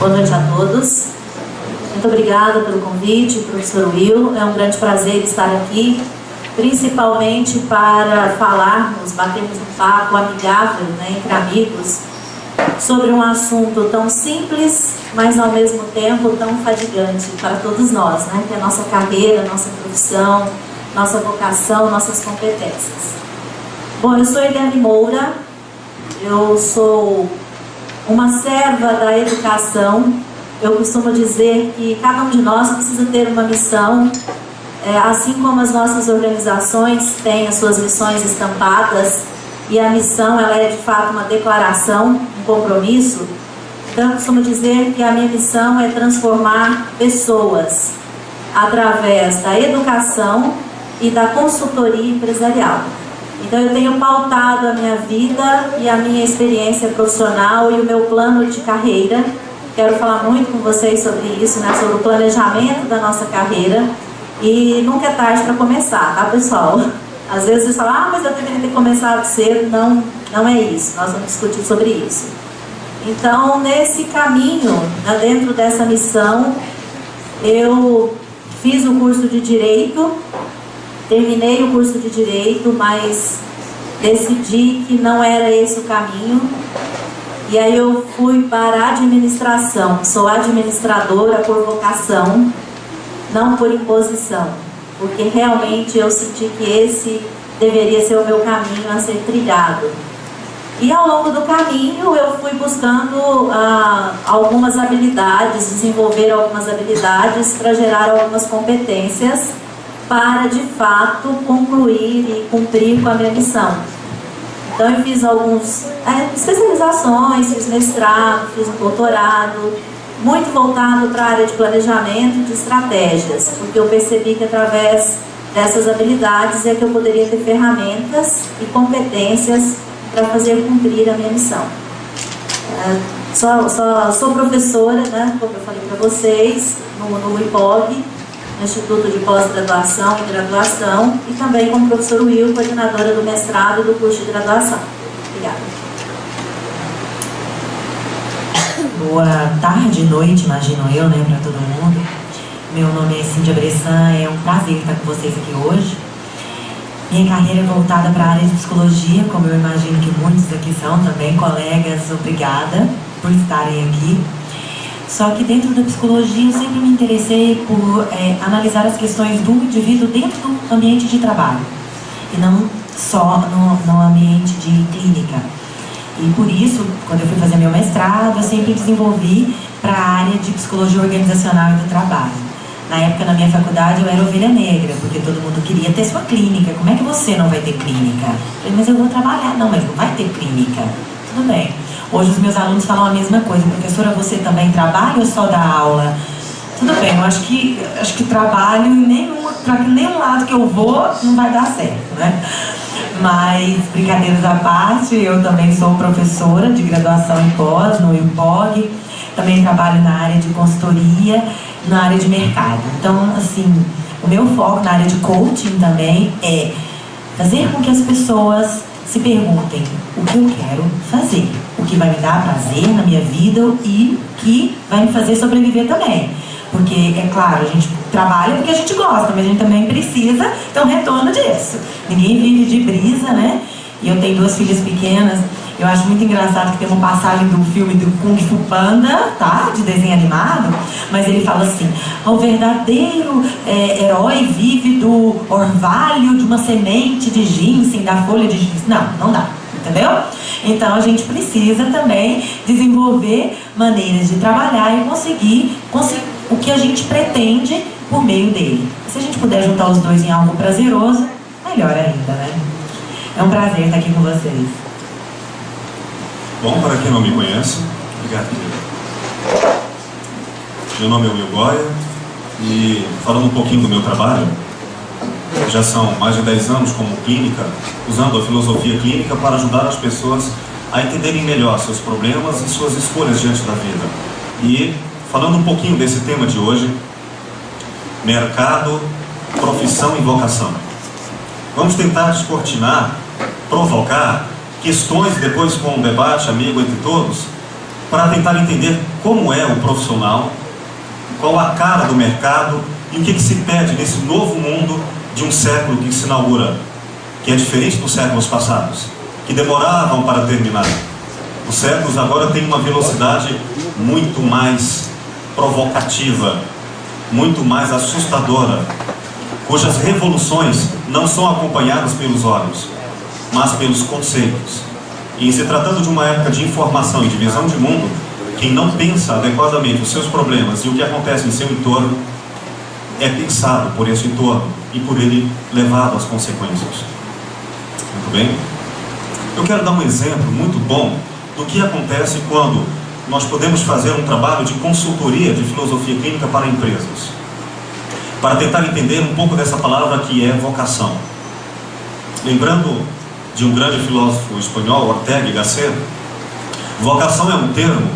Boa noite a todos. Muito obrigada pelo convite, professor Will. É um grande prazer estar aqui, principalmente para falarmos, batermos um papo amigável, né, entre amigos, sobre um assunto tão simples, mas ao mesmo tempo tão fadigante para todos nós, né, que é a nossa carreira, nossa profissão, nossa vocação, nossas competências. Bom, eu sou Eliane Moura, eu sou uma serva da educação. Eu costumo dizer que cada um de nós precisa ter uma missão, assim como as nossas organizações têm as suas missões estampadas, e a missão ela é de fato uma declaração, um compromisso. Então eu costumo dizer que a minha missão é transformar pessoas através da educação e da consultoria empresarial. Então eu tenho pautado a minha vida e a minha experiência profissional e o meu plano de carreira. Quero falar muito com vocês sobre isso, né, sobre o planejamento da nossa carreira. E nunca é tarde para começar, tá, pessoal? Às vezes vocês falam, mas eu deveria ter começado cedo. Não é isso, nós vamos discutir sobre isso. Então, nesse caminho, né, dentro dessa missão, eu fiz o curso de Direito, terminei o curso de Direito, mas decidi que não era esse o caminho. E aí eu fui para a administração. Sou administradora por vocação, não por imposição, porque realmente eu senti que esse deveria ser o meu caminho a ser trilhado. E ao longo do caminho eu fui buscando algumas habilidades, desenvolver algumas habilidades para gerar algumas competências para de fato concluir e cumprir com a minha missão. Então eu fiz algumas especializações, fiz mestrado, fiz um doutorado, muito voltado para a área de planejamento e de estratégias, porque eu percebi que através dessas habilidades é que eu poderia ter ferramentas e competências para fazer cumprir a minha missão. Sou professora, né, como eu falei para vocês, no IPOG, Instituto de Pós-Graduação e Graduação, e também como professor Will, coordenadora do mestrado e do curso de graduação. Obrigada. Boa tarde, noite, imagino eu, né, para todo mundo. Meu nome é Cíntia Bressan, é um prazer estar com vocês aqui hoje. Minha carreira é voltada para a área de psicologia, como eu imagino que muitos aqui são também, colegas, obrigada por estarem aqui. Só que dentro da psicologia eu sempre me interessei por analisar as questões do indivíduo dentro do ambiente de trabalho, e não só no ambiente de clínica. E por isso, quando eu fui fazer meu mestrado, eu sempre desenvolvi para a área de psicologia organizacional e do trabalho. Na época, na minha faculdade, eu era ovelha negra, porque todo mundo queria ter sua clínica. Como é que você não vai ter clínica? Eu falei, mas eu vou trabalhar. Não, mas não vai ter clínica. Tudo bem. Hoje os meus alunos falam a mesma coisa. Professora, você também trabalha ou só dá aula? Tudo bem, eu acho que trabalho para nenhum lado que eu vou não vai dar certo, né? Mas, brincadeiras à parte, eu também sou professora de graduação em pós, no IPOG. Também trabalho na área de consultoria, na área de mercado. Então, assim, o meu foco na área de coaching também é fazer com que as pessoas se perguntem o que eu quero fazer, o que vai me dar prazer na minha vida e que vai me fazer sobreviver também. Porque, é claro, a gente trabalha porque a gente gosta, mas a gente também precisa ter um retorno disso. Ninguém vive de brisa, né? E eu tenho 2 filhas pequenas. Eu acho muito engraçado que tem uma passagem do filme do Kung Fu Panda, tá? De desenho animado. Mas ele fala assim, o verdadeiro herói vive do orvalho de uma semente de ginseng, da folha de ginseng. Não dá, entendeu? Então a gente precisa também desenvolver maneiras de trabalhar e conseguir o que a gente pretende por meio dele. Se a gente puder juntar os dois em algo prazeroso, melhor ainda, né? É um prazer estar aqui com vocês. Bom, para quem não me conhece, obrigado, querido. Meu nome é Will Goya e, falando um pouquinho do meu trabalho, já são mais de 10 anos como clínica, usando a filosofia clínica para ajudar as pessoas a entenderem melhor seus problemas e suas escolhas diante da vida. E, falando um pouquinho desse tema de hoje, mercado, profissão e vocação. Vamos tentar descortinar, provocar questões depois com um debate amigo entre todos, para tentar entender como é o profissional, qual a cara do mercado e o que se pede nesse novo mundo de um século que se inaugura, que é diferente dos séculos passados, que demoravam para terminar. Os séculos agora têm uma velocidade muito mais provocativa, muito mais assustadora, cujas revoluções não são acompanhadas pelos olhos, mas pelos conceitos. E em se tratando de uma época de informação e de visão de mundo, quem não pensa adequadamente os seus problemas e o que acontece em seu entorno é pensado por esse entorno e por ele levado às consequências. Muito bem? Eu quero dar um exemplo muito bom do que acontece quando nós podemos fazer um trabalho de consultoria de filosofia clínica para empresas, para tentar entender um pouco dessa palavra que é vocação. Lembrando de um grande filósofo espanhol, Ortega y Gasset, vocação é um termo,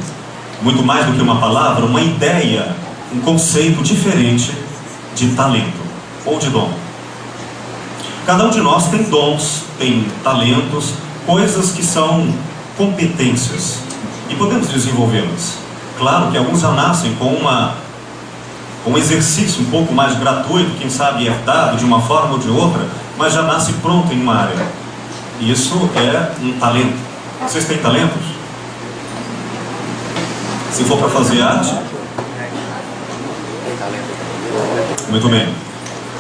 muito mais do que uma palavra, uma ideia, um conceito diferente de talento ou de dom. Cada um de nós tem dons, tem talentos, coisas que são competências e podemos desenvolvê-las. Claro que alguns já nascem com um exercício um pouco mais gratuito, quem sabe herdado de uma forma ou de outra, mas já nasce pronto em uma área. Isso é um talento. Vocês têm talentos? Se for para fazer arte? Muito bem.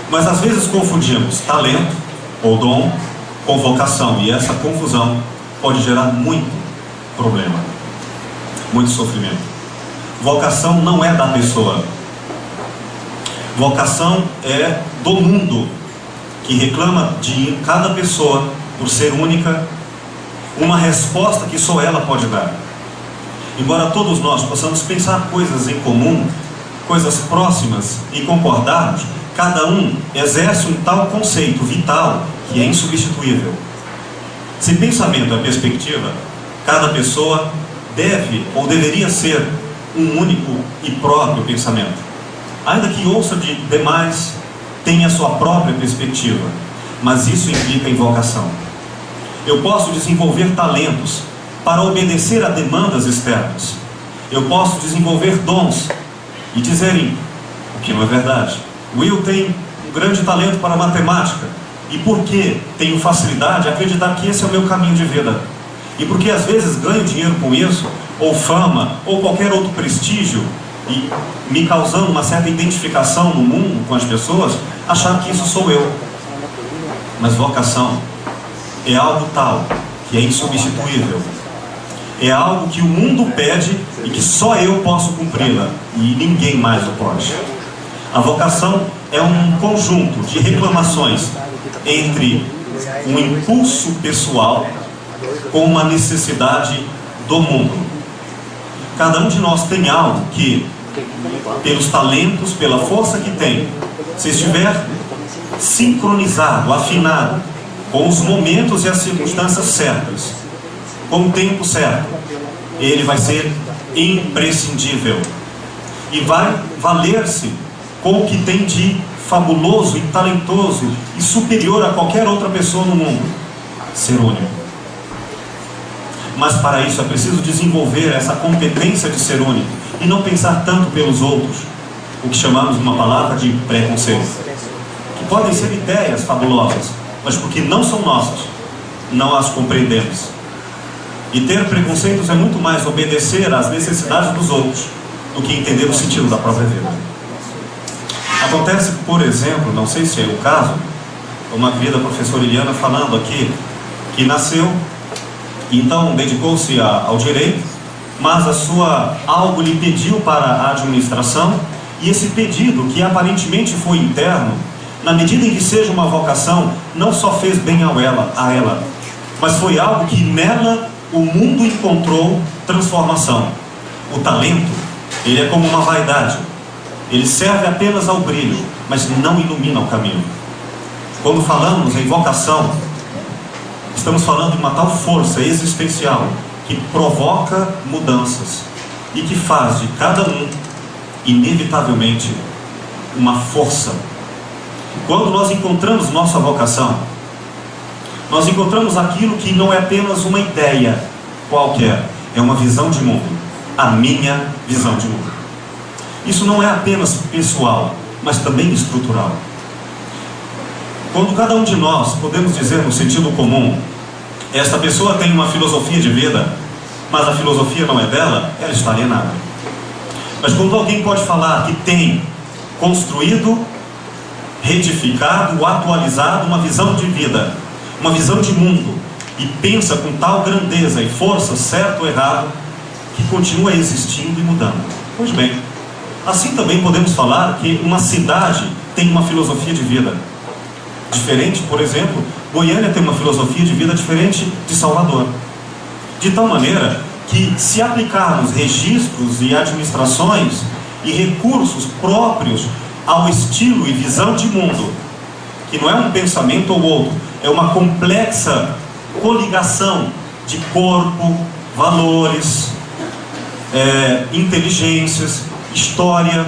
Mas às vezes confundimos talento ou dom com vocação, e essa confusão pode gerar muito problema, muito sofrimento. Vocação não é da pessoa. Vocação é do mundo, que reclama de cada pessoa, por ser única, uma resposta que só ela pode dar. Embora todos nós possamos pensar coisas em comum, coisas próximas e concordarmos, cada um exerce um tal conceito vital que é insubstituível. Se pensamento é perspectiva, cada pessoa deve ou deveria ser um único e próprio pensamento. Ainda que ouça de demais, tenha sua própria perspectiva, mas isso implica em vocação. Eu posso desenvolver talentos para obedecer a demandas externas. Eu posso desenvolver dons e dizerem, o que não é verdade, Will tem um grande talento para matemática, e porque tenho facilidade, acreditar que esse é o meu caminho de vida. E porque às vezes ganho dinheiro com isso, ou fama, ou qualquer outro prestígio, e me causando uma certa identificação no mundo com as pessoas, achar que isso sou eu. Mas vocação é algo tal que é insubstituível. É algo que o mundo pede e que só eu posso cumpri-la, e ninguém mais o pode. A vocação é um conjunto de reclamações entre um impulso pessoal com uma necessidade do mundo. Cada um de nós tem algo que, pelos talentos, pela força que tem, se estiver sincronizado, afinado com os momentos e as circunstâncias certas, com o tempo certo, ele vai ser imprescindível e vai valer-se com o que tem de fabuloso e talentoso e superior a qualquer outra pessoa no mundo: ser único. Mas para isso é preciso desenvolver essa competência de ser único e não pensar tanto pelos outros, o que chamamos numa palavra de preconceito, que podem ser ideias fabulosas, mas porque não são nossas, não as compreendemos. E ter preconceitos é muito mais obedecer às necessidades dos outros do que entender o sentido da própria vida. Acontece, por exemplo, não sei se é o caso, uma querida professora Iliana falando aqui, que nasceu, então dedicou-se ao direito, mas algo lhe pediu para a administração, e esse pedido, que aparentemente foi interno, na medida em que seja uma vocação, não só fez bem a ela, mas foi algo que nela o mundo encontrou transformação. O talento, ele é como uma vaidade. Ele serve apenas ao brilho, mas não ilumina o caminho. Quando falamos em vocação, estamos falando de uma tal força existencial que provoca mudanças e que faz de cada um, inevitavelmente, uma força. Quando nós encontramos nossa vocação, nós encontramos aquilo que não é apenas uma ideia qualquer, é uma visão de mundo. a minha visão de mundo. Isso não é apenas pessoal, mas também estrutural. Quando cada um de nós podemos dizer no sentido comum, esta pessoa tem uma filosofia de vida, mas a filosofia não é dela, ela está alienada. Mas quando alguém pode falar que tem construído, retificado, atualizado uma visão de vida, uma visão de mundo, e pensa com tal grandeza e força, certo ou errado, que continua existindo e mudando. Pois bem, assim também podemos falar que uma cidade tem uma filosofia de vida diferente. Por exemplo, Goiânia tem uma filosofia de vida diferente de Salvador, de tal maneira que, se aplicarmos registros e administrações e recursos próprios ao estilo e visão de mundo, que não é um pensamento ou outro, é uma complexa coligação de corpo, valores, inteligências, história,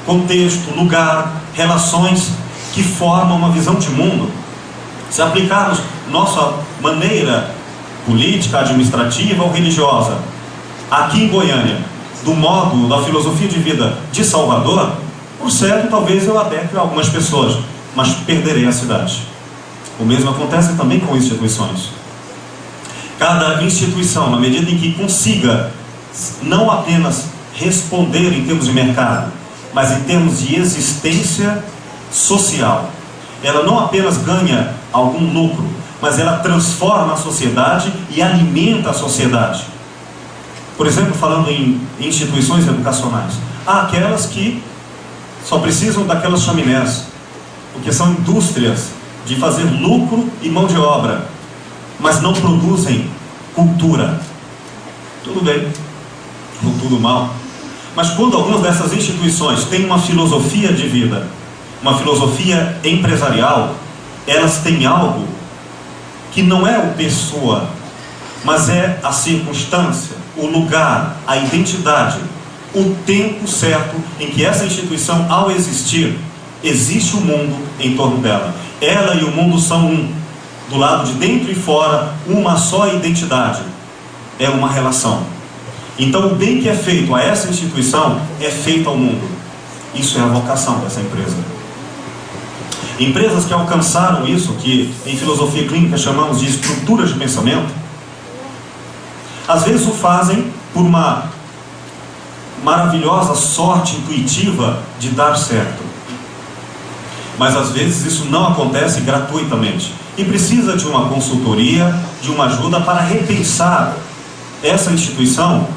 contexto, lugar, relações que formam uma visão de mundo. Se aplicarmos nossa maneira política, administrativa ou religiosa aqui em Goiânia, do modo da filosofia de vida de Salvador, por certo, talvez eu adeque a algumas pessoas, mas perderei a cidade. O mesmo acontece também com instituições. Cada instituição, na medida em que consiga não apenas responder em termos de mercado, mas em termos de existência social, ela não apenas ganha algum lucro, mas ela transforma a sociedade e alimenta a sociedade. Por exemplo, falando em instituições educacionais, há aquelas que só precisam daquelas chaminés, porque são indústrias de fazer lucro e mão de obra, mas não produzem cultura. Tudo bem, ou tudo mal. Mas quando algumas dessas instituições têm uma filosofia de vida, uma filosofia empresarial, elas têm algo que não é o pessoa, mas é a circunstância, o lugar, a identidade, o tempo certo em que essa instituição, ao existir, existe o mundo em torno dela. Ela e o mundo são um. Do lado de dentro e fora, uma só identidade. É uma relação. Então o bem que é feito a essa instituição é feito ao mundo. Isso é a vocação dessa empresa. Empresas que alcançaram isso, que em filosofia clínica chamamos de estruturas de pensamento, às vezes o fazem por uma maravilhosa sorte intuitiva de dar certo. Mas às vezes isso não acontece gratuitamente e precisa de uma consultoria, de uma ajuda para repensar essa instituição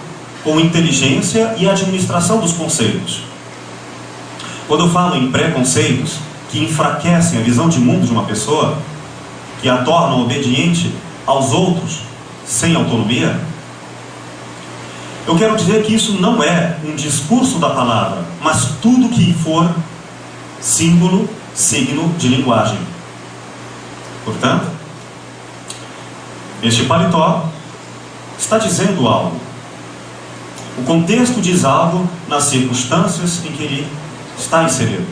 com inteligência e administração dos conceitos. Quando eu falo em preconceitos que enfraquecem a visão de mundo de uma pessoa, que a tornam obediente aos outros sem autonomia, eu quero dizer que isso não é um discurso da palavra, mas tudo que for símbolo, signo de linguagem. Portanto, este paletó está dizendo algo. O contexto diz algo nas circunstâncias em que ele está inserido.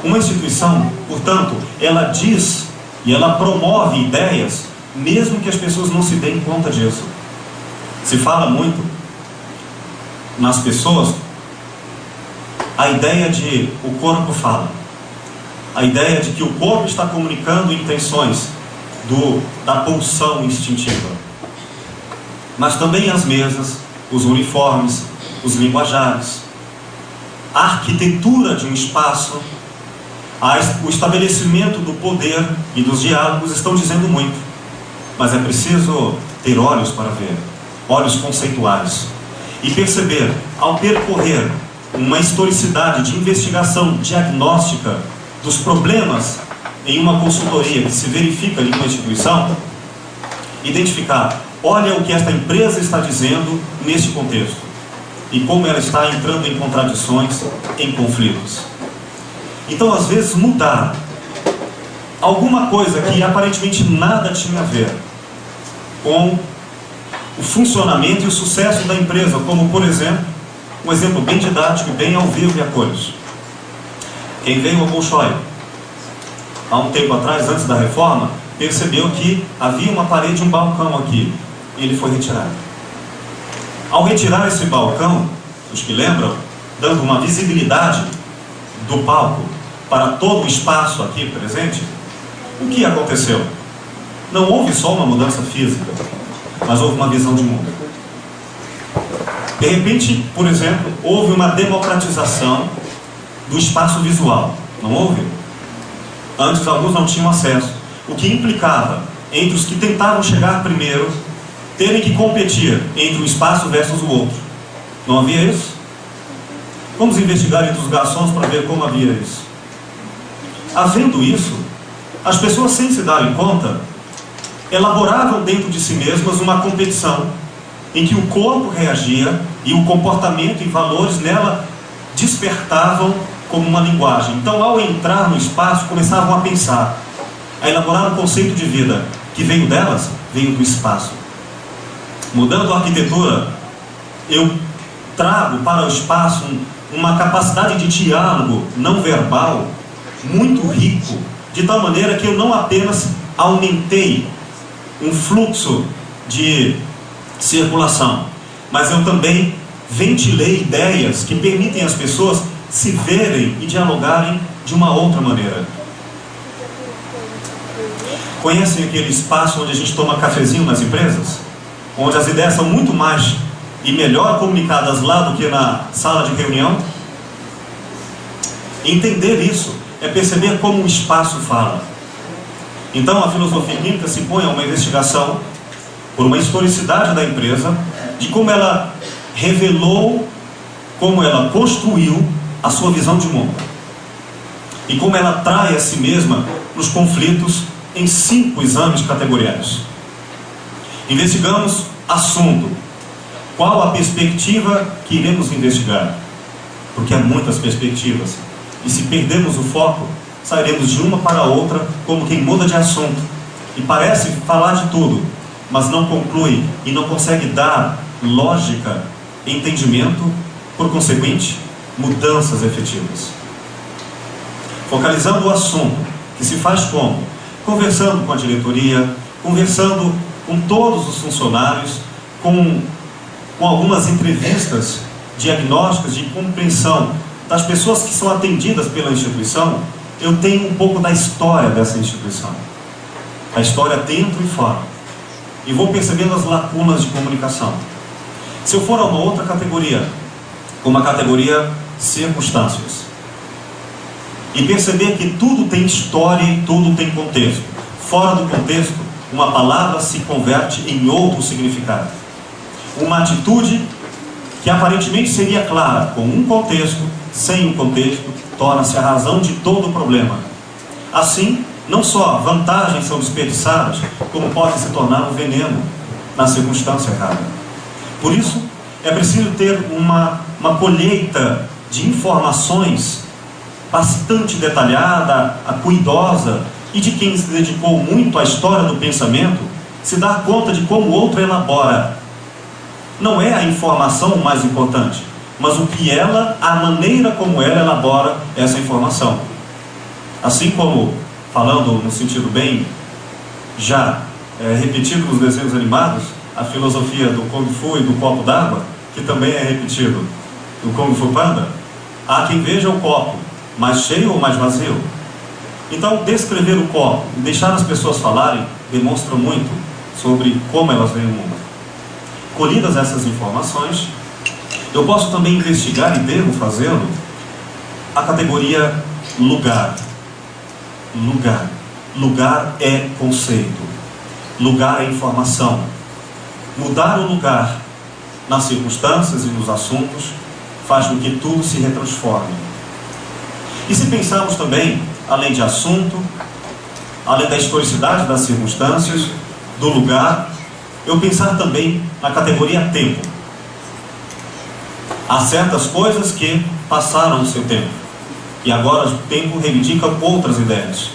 Uma instituição, portanto, ela diz e ela promove ideias, mesmo que as pessoas não se deem conta disso. Se fala muito nas pessoas a ideia de o corpo fala. A ideia de que o corpo está comunicando intenções da pulsão instintiva. Mas também as mesas, os uniformes, os linguajares, a arquitetura de um espaço, o estabelecimento do poder e dos diálogos estão dizendo muito. Mas é preciso ter olhos para ver, olhos conceituais, e perceber, ao percorrer uma historicidade de investigação diagnóstica dos problemas em uma consultoria que se verifica em uma instituição, identificar, olha o que esta empresa está dizendo neste contexto e como ela está entrando em contradições, em conflitos. Então, às vezes, mudar alguma coisa que aparentemente nada tinha a ver com o funcionamento e o sucesso da empresa, como, por exemplo, um exemplo bem didático, bem ao vivo e a cores. Quem veio ao Bolshoi há um tempo atrás, antes da reforma, percebeu que havia uma parede, um balcão aqui, e ele foi retirado. Ao retirar esse balcão, os que lembram, dando uma visibilidade do palco para todo o espaço aqui presente, o que aconteceu? Não houve só uma mudança física, mas houve uma visão de mundo. De repente, por exemplo, houve uma democratização do espaço visual, não houve? Antes alguns não tinham acesso, o que implicava entre os que tentavam chegar primeiro terem que competir entre um espaço versus o outro. Não havia isso? Vamos investigar entre os garçons para ver como havia isso. Havendo isso, as pessoas, sem se darem conta, elaboravam dentro de si mesmas uma competição em que o corpo reagia e o comportamento e valores nela despertavam como uma linguagem. Então, ao entrar no espaço, começavam a pensar, a elaborar um conceito de vida que veio delas, veio do espaço. Mudando a arquitetura, eu trago para o espaço uma capacidade de diálogo não verbal muito rico, de tal maneira que eu não apenas aumentei um fluxo de circulação, mas eu também ventilei ideias que permitem às pessoas se verem e dialogarem de uma outra maneira. Conhecem aquele espaço onde a gente toma cafezinho nas empresas? Onde as ideias são muito mais e melhor comunicadas lá do que na sala de reunião? Entender isso é perceber como o espaço fala. Então a filosofia química se põe a uma investigação por uma historicidade da empresa, de como ela revelou, como ela construiu a sua visão de mundo e como ela trai a si mesma nos conflitos em 5 exames categoriais. Investigamos assunto. Qual a perspectiva que iremos investigar? Porque há muitas perspectivas. E se perdermos o foco, sairemos de uma para outra como quem muda de assunto. E parece falar de tudo, mas não conclui e não consegue dar lógica, entendimento, por consequente, mudanças efetivas. Focalizando o assunto, que se faz como? Conversando com a diretoria, conversando com todos os funcionários, com algumas entrevistas diagnósticas de compreensão das pessoas que são atendidas pela instituição. Eu tenho um pouco da história dessa instituição, a história dentro e fora, e vou percebendo as lacunas de comunicação. Se eu for a uma outra categoria, como a categoria circunstâncias, e perceber que tudo tem história e tudo tem contexto. Fora do contexto, uma palavra se converte em outro significado. Uma atitude que aparentemente seria clara com um contexto, sem um contexto, torna-se a razão de todo o problema. Assim, não só vantagens são desperdiçadas, como pode se tornar um veneno na circunstância errada. Por isso, é preciso ter uma colheita de informações bastante detalhada, cuidosa, e de quem se dedicou muito à história do pensamento, se dar conta de como o outro elabora. Não é a informação o mais importante, mas o que a maneira como ela elabora essa informação. Assim como, falando no sentido bem já repetido nos desenhos animados, a filosofia do Kung Fu e do copo d'água, que também é repetido do Kung Fu Panda, há quem veja o copo mais cheio ou mais vazio. Então, descrever o copo e deixar as pessoas falarem demonstra muito sobre como elas veem o mundo. Colhidas essas informações, eu posso também investigar, e devo fazê-lo, a categoria lugar. Lugar é conceito. Lugar é informação. Mudar o lugar nas circunstâncias e nos assuntos faz com que tudo se retransforme. E se pensarmos também, além de assunto, além da historicidade das circunstâncias, do lugar, eu pensar também na categoria tempo. Há certas coisas que passaram o seu tempo, e agora o tempo reivindica outras ideias.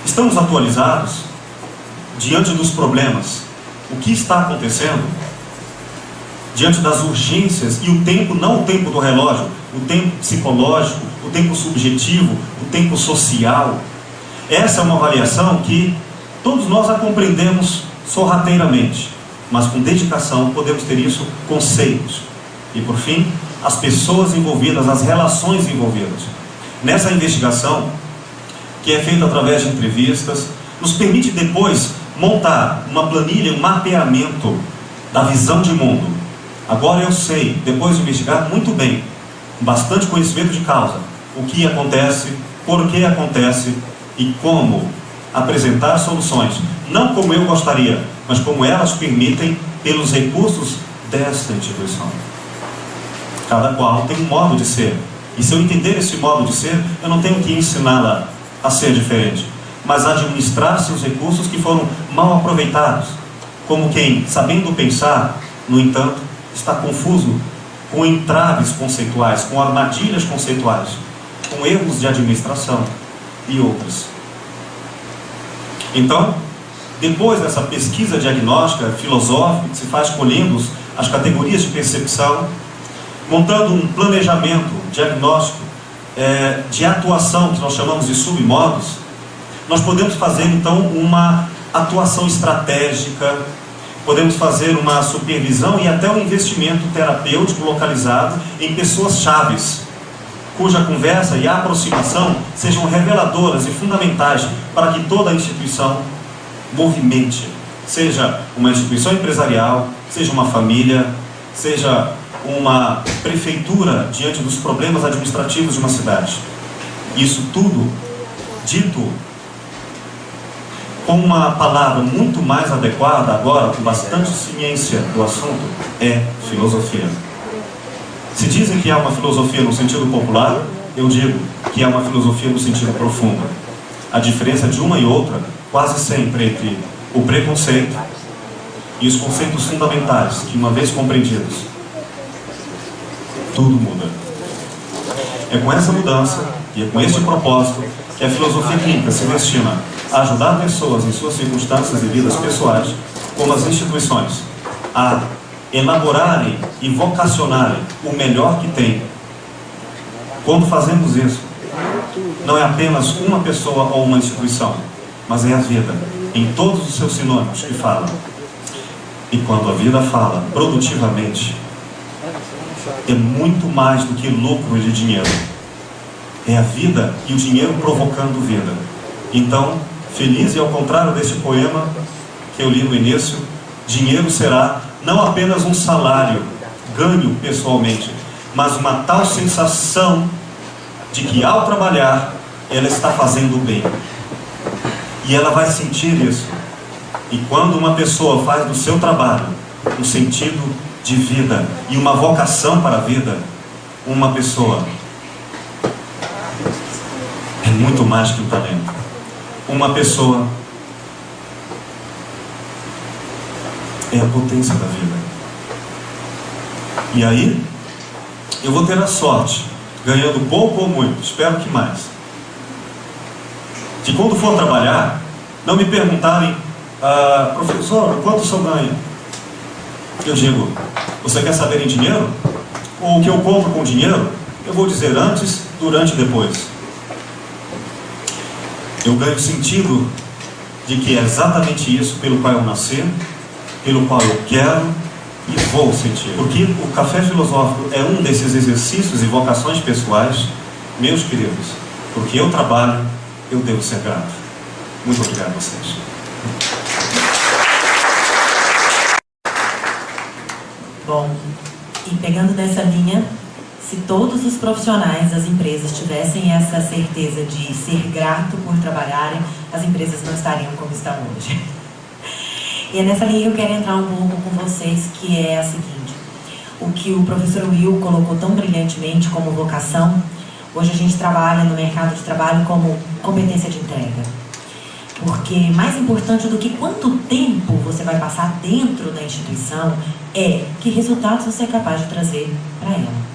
Estamos atualizados diante dos problemas. O que está acontecendo? Diante das urgências, e o tempo, não o tempo do relógio, o tempo psicológico, o tempo subjetivo, o tempo social. Essa é uma avaliação que todos nós a compreendemos sorrateiramente. mas com dedicação podemos ter isso conceitos. E por fim, as pessoas envolvidas, as relações envolvidas. Nessa investigação, que é feita através de entrevistas, nos permite depois montar uma planilha, um mapeamento da visão de mundo. Agora eu sei, depois de investigar muito bem, com bastante conhecimento de causa, o que acontece, por que acontece e como apresentar soluções, não como eu gostaria, mas como elas permitem pelos recursos desta instituição. Cada qual tem um modo de ser, e se eu entender esse modo de ser, eu não tenho que ensiná-la a ser diferente, mas a administrar seus recursos que foram mal aproveitados, como quem, sabendo pensar, no entanto, está confuso com entraves conceituais, com armadilhas conceituais, com erros de administração e outras. Então, depois dessa pesquisa diagnóstica, filosófica, que se faz colhendo as categorias de percepção, montando um planejamento diagnóstico de atuação, que nós chamamos de submodos, nós podemos fazer então uma atuação estratégica, podemos fazer uma supervisão e até um investimento terapêutico localizado em pessoas chaves, cuja conversa e aproximação sejam reveladoras e fundamentais para que toda a instituição movimente, seja uma instituição empresarial, seja uma família, seja uma prefeitura diante dos problemas administrativos de uma cidade. Isso tudo dito com uma palavra muito mais adequada agora, com bastante ciência do assunto, é filosofia. Se dizem que há uma filosofia no sentido popular, eu digo que há uma filosofia no sentido profundo. A diferença de uma e outra, quase sempre, entre o preconceito e os conceitos fundamentais, que uma vez compreendidos, tudo muda. É com essa mudança e é com este propósito que a filosofia clínica se destina a ajudar pessoas em suas circunstâncias e vidas pessoais, como as instituições, a elaborarem e vocacionarem o melhor que têm. Quando fazemos isso, não é apenas uma pessoa ou uma instituição, mas é a vida, em todos os seus sinônimos que falam. E quando a vida fala produtivamente, é muito mais do que lucro de dinheiro. É a vida e o dinheiro provocando vida. Então, feliz e ao contrário desse poema que eu li no início, dinheiro será não apenas um salário, ganho pessoalmente, mas uma tal sensação de que ao trabalhar, ela está fazendo o bem. E ela vai sentir isso. E quando uma pessoa faz do seu trabalho um sentido de vida e uma vocação para a vida, uma pessoa é muito mais que um talento. Uma pessoa é a potência da vida. E aí, eu vou ter a sorte, ganhando pouco ou muito, espero que mais, de quando for trabalhar, não me perguntarem, professor, quanto o senhor ganha? Eu digo, você quer saber em dinheiro? Ou o que eu compro com dinheiro? Eu vou dizer antes, durante e depois. Eu ganho sentido de que é exatamente isso pelo qual eu nasci, pelo qual eu quero e vou sentir. Porque o café filosófico é um desses exercícios e vocações pessoais, meus queridos, porque eu trabalho, eu devo ser grato. Muito obrigado a vocês. Bom, e pegando dessa linha, se todos os profissionais das empresas tivessem essa certeza de ser grato por trabalharem, as empresas não estariam como estão hoje. E é nessa linha que eu quero entrar um pouco com vocês, que é a seguinte: o que o professor Will colocou tão brilhantemente como vocação, hoje a gente trabalha no mercado de trabalho como competência de entrega. Porque mais importante do que quanto tempo você vai passar dentro da instituição é que resultados você é capaz de trazer para ela.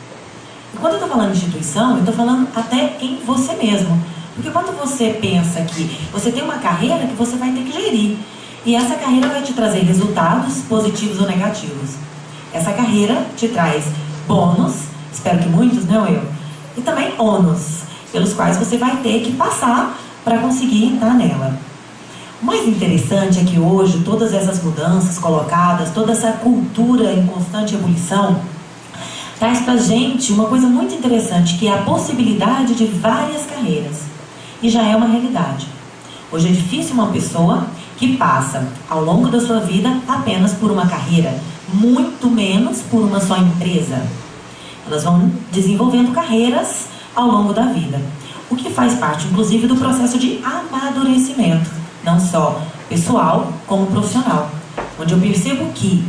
E quando eu estou falando de instituição, eu estou falando até em você mesmo. Porque quando você pensa que você tem uma carreira que você vai ter que gerir, e essa carreira vai te trazer resultados positivos ou negativos. Essa carreira te traz bônus, espero que muitos, não eu, e também ônus, pelos quais você vai ter que passar para conseguir entrar nela. O mais interessante é que hoje todas essas mudanças colocadas, toda essa cultura em constante ebulição, traz pra gente uma coisa muito interessante, que é a possibilidade de várias carreiras. E já é uma realidade. Hoje é difícil uma pessoa que passa ao longo da sua vida apenas por uma carreira, muito menos por uma só empresa. Elas vão desenvolvendo carreiras ao longo da vida, o que faz parte, inclusive, do processo de amadurecimento, não só pessoal, como profissional, onde eu percebo que,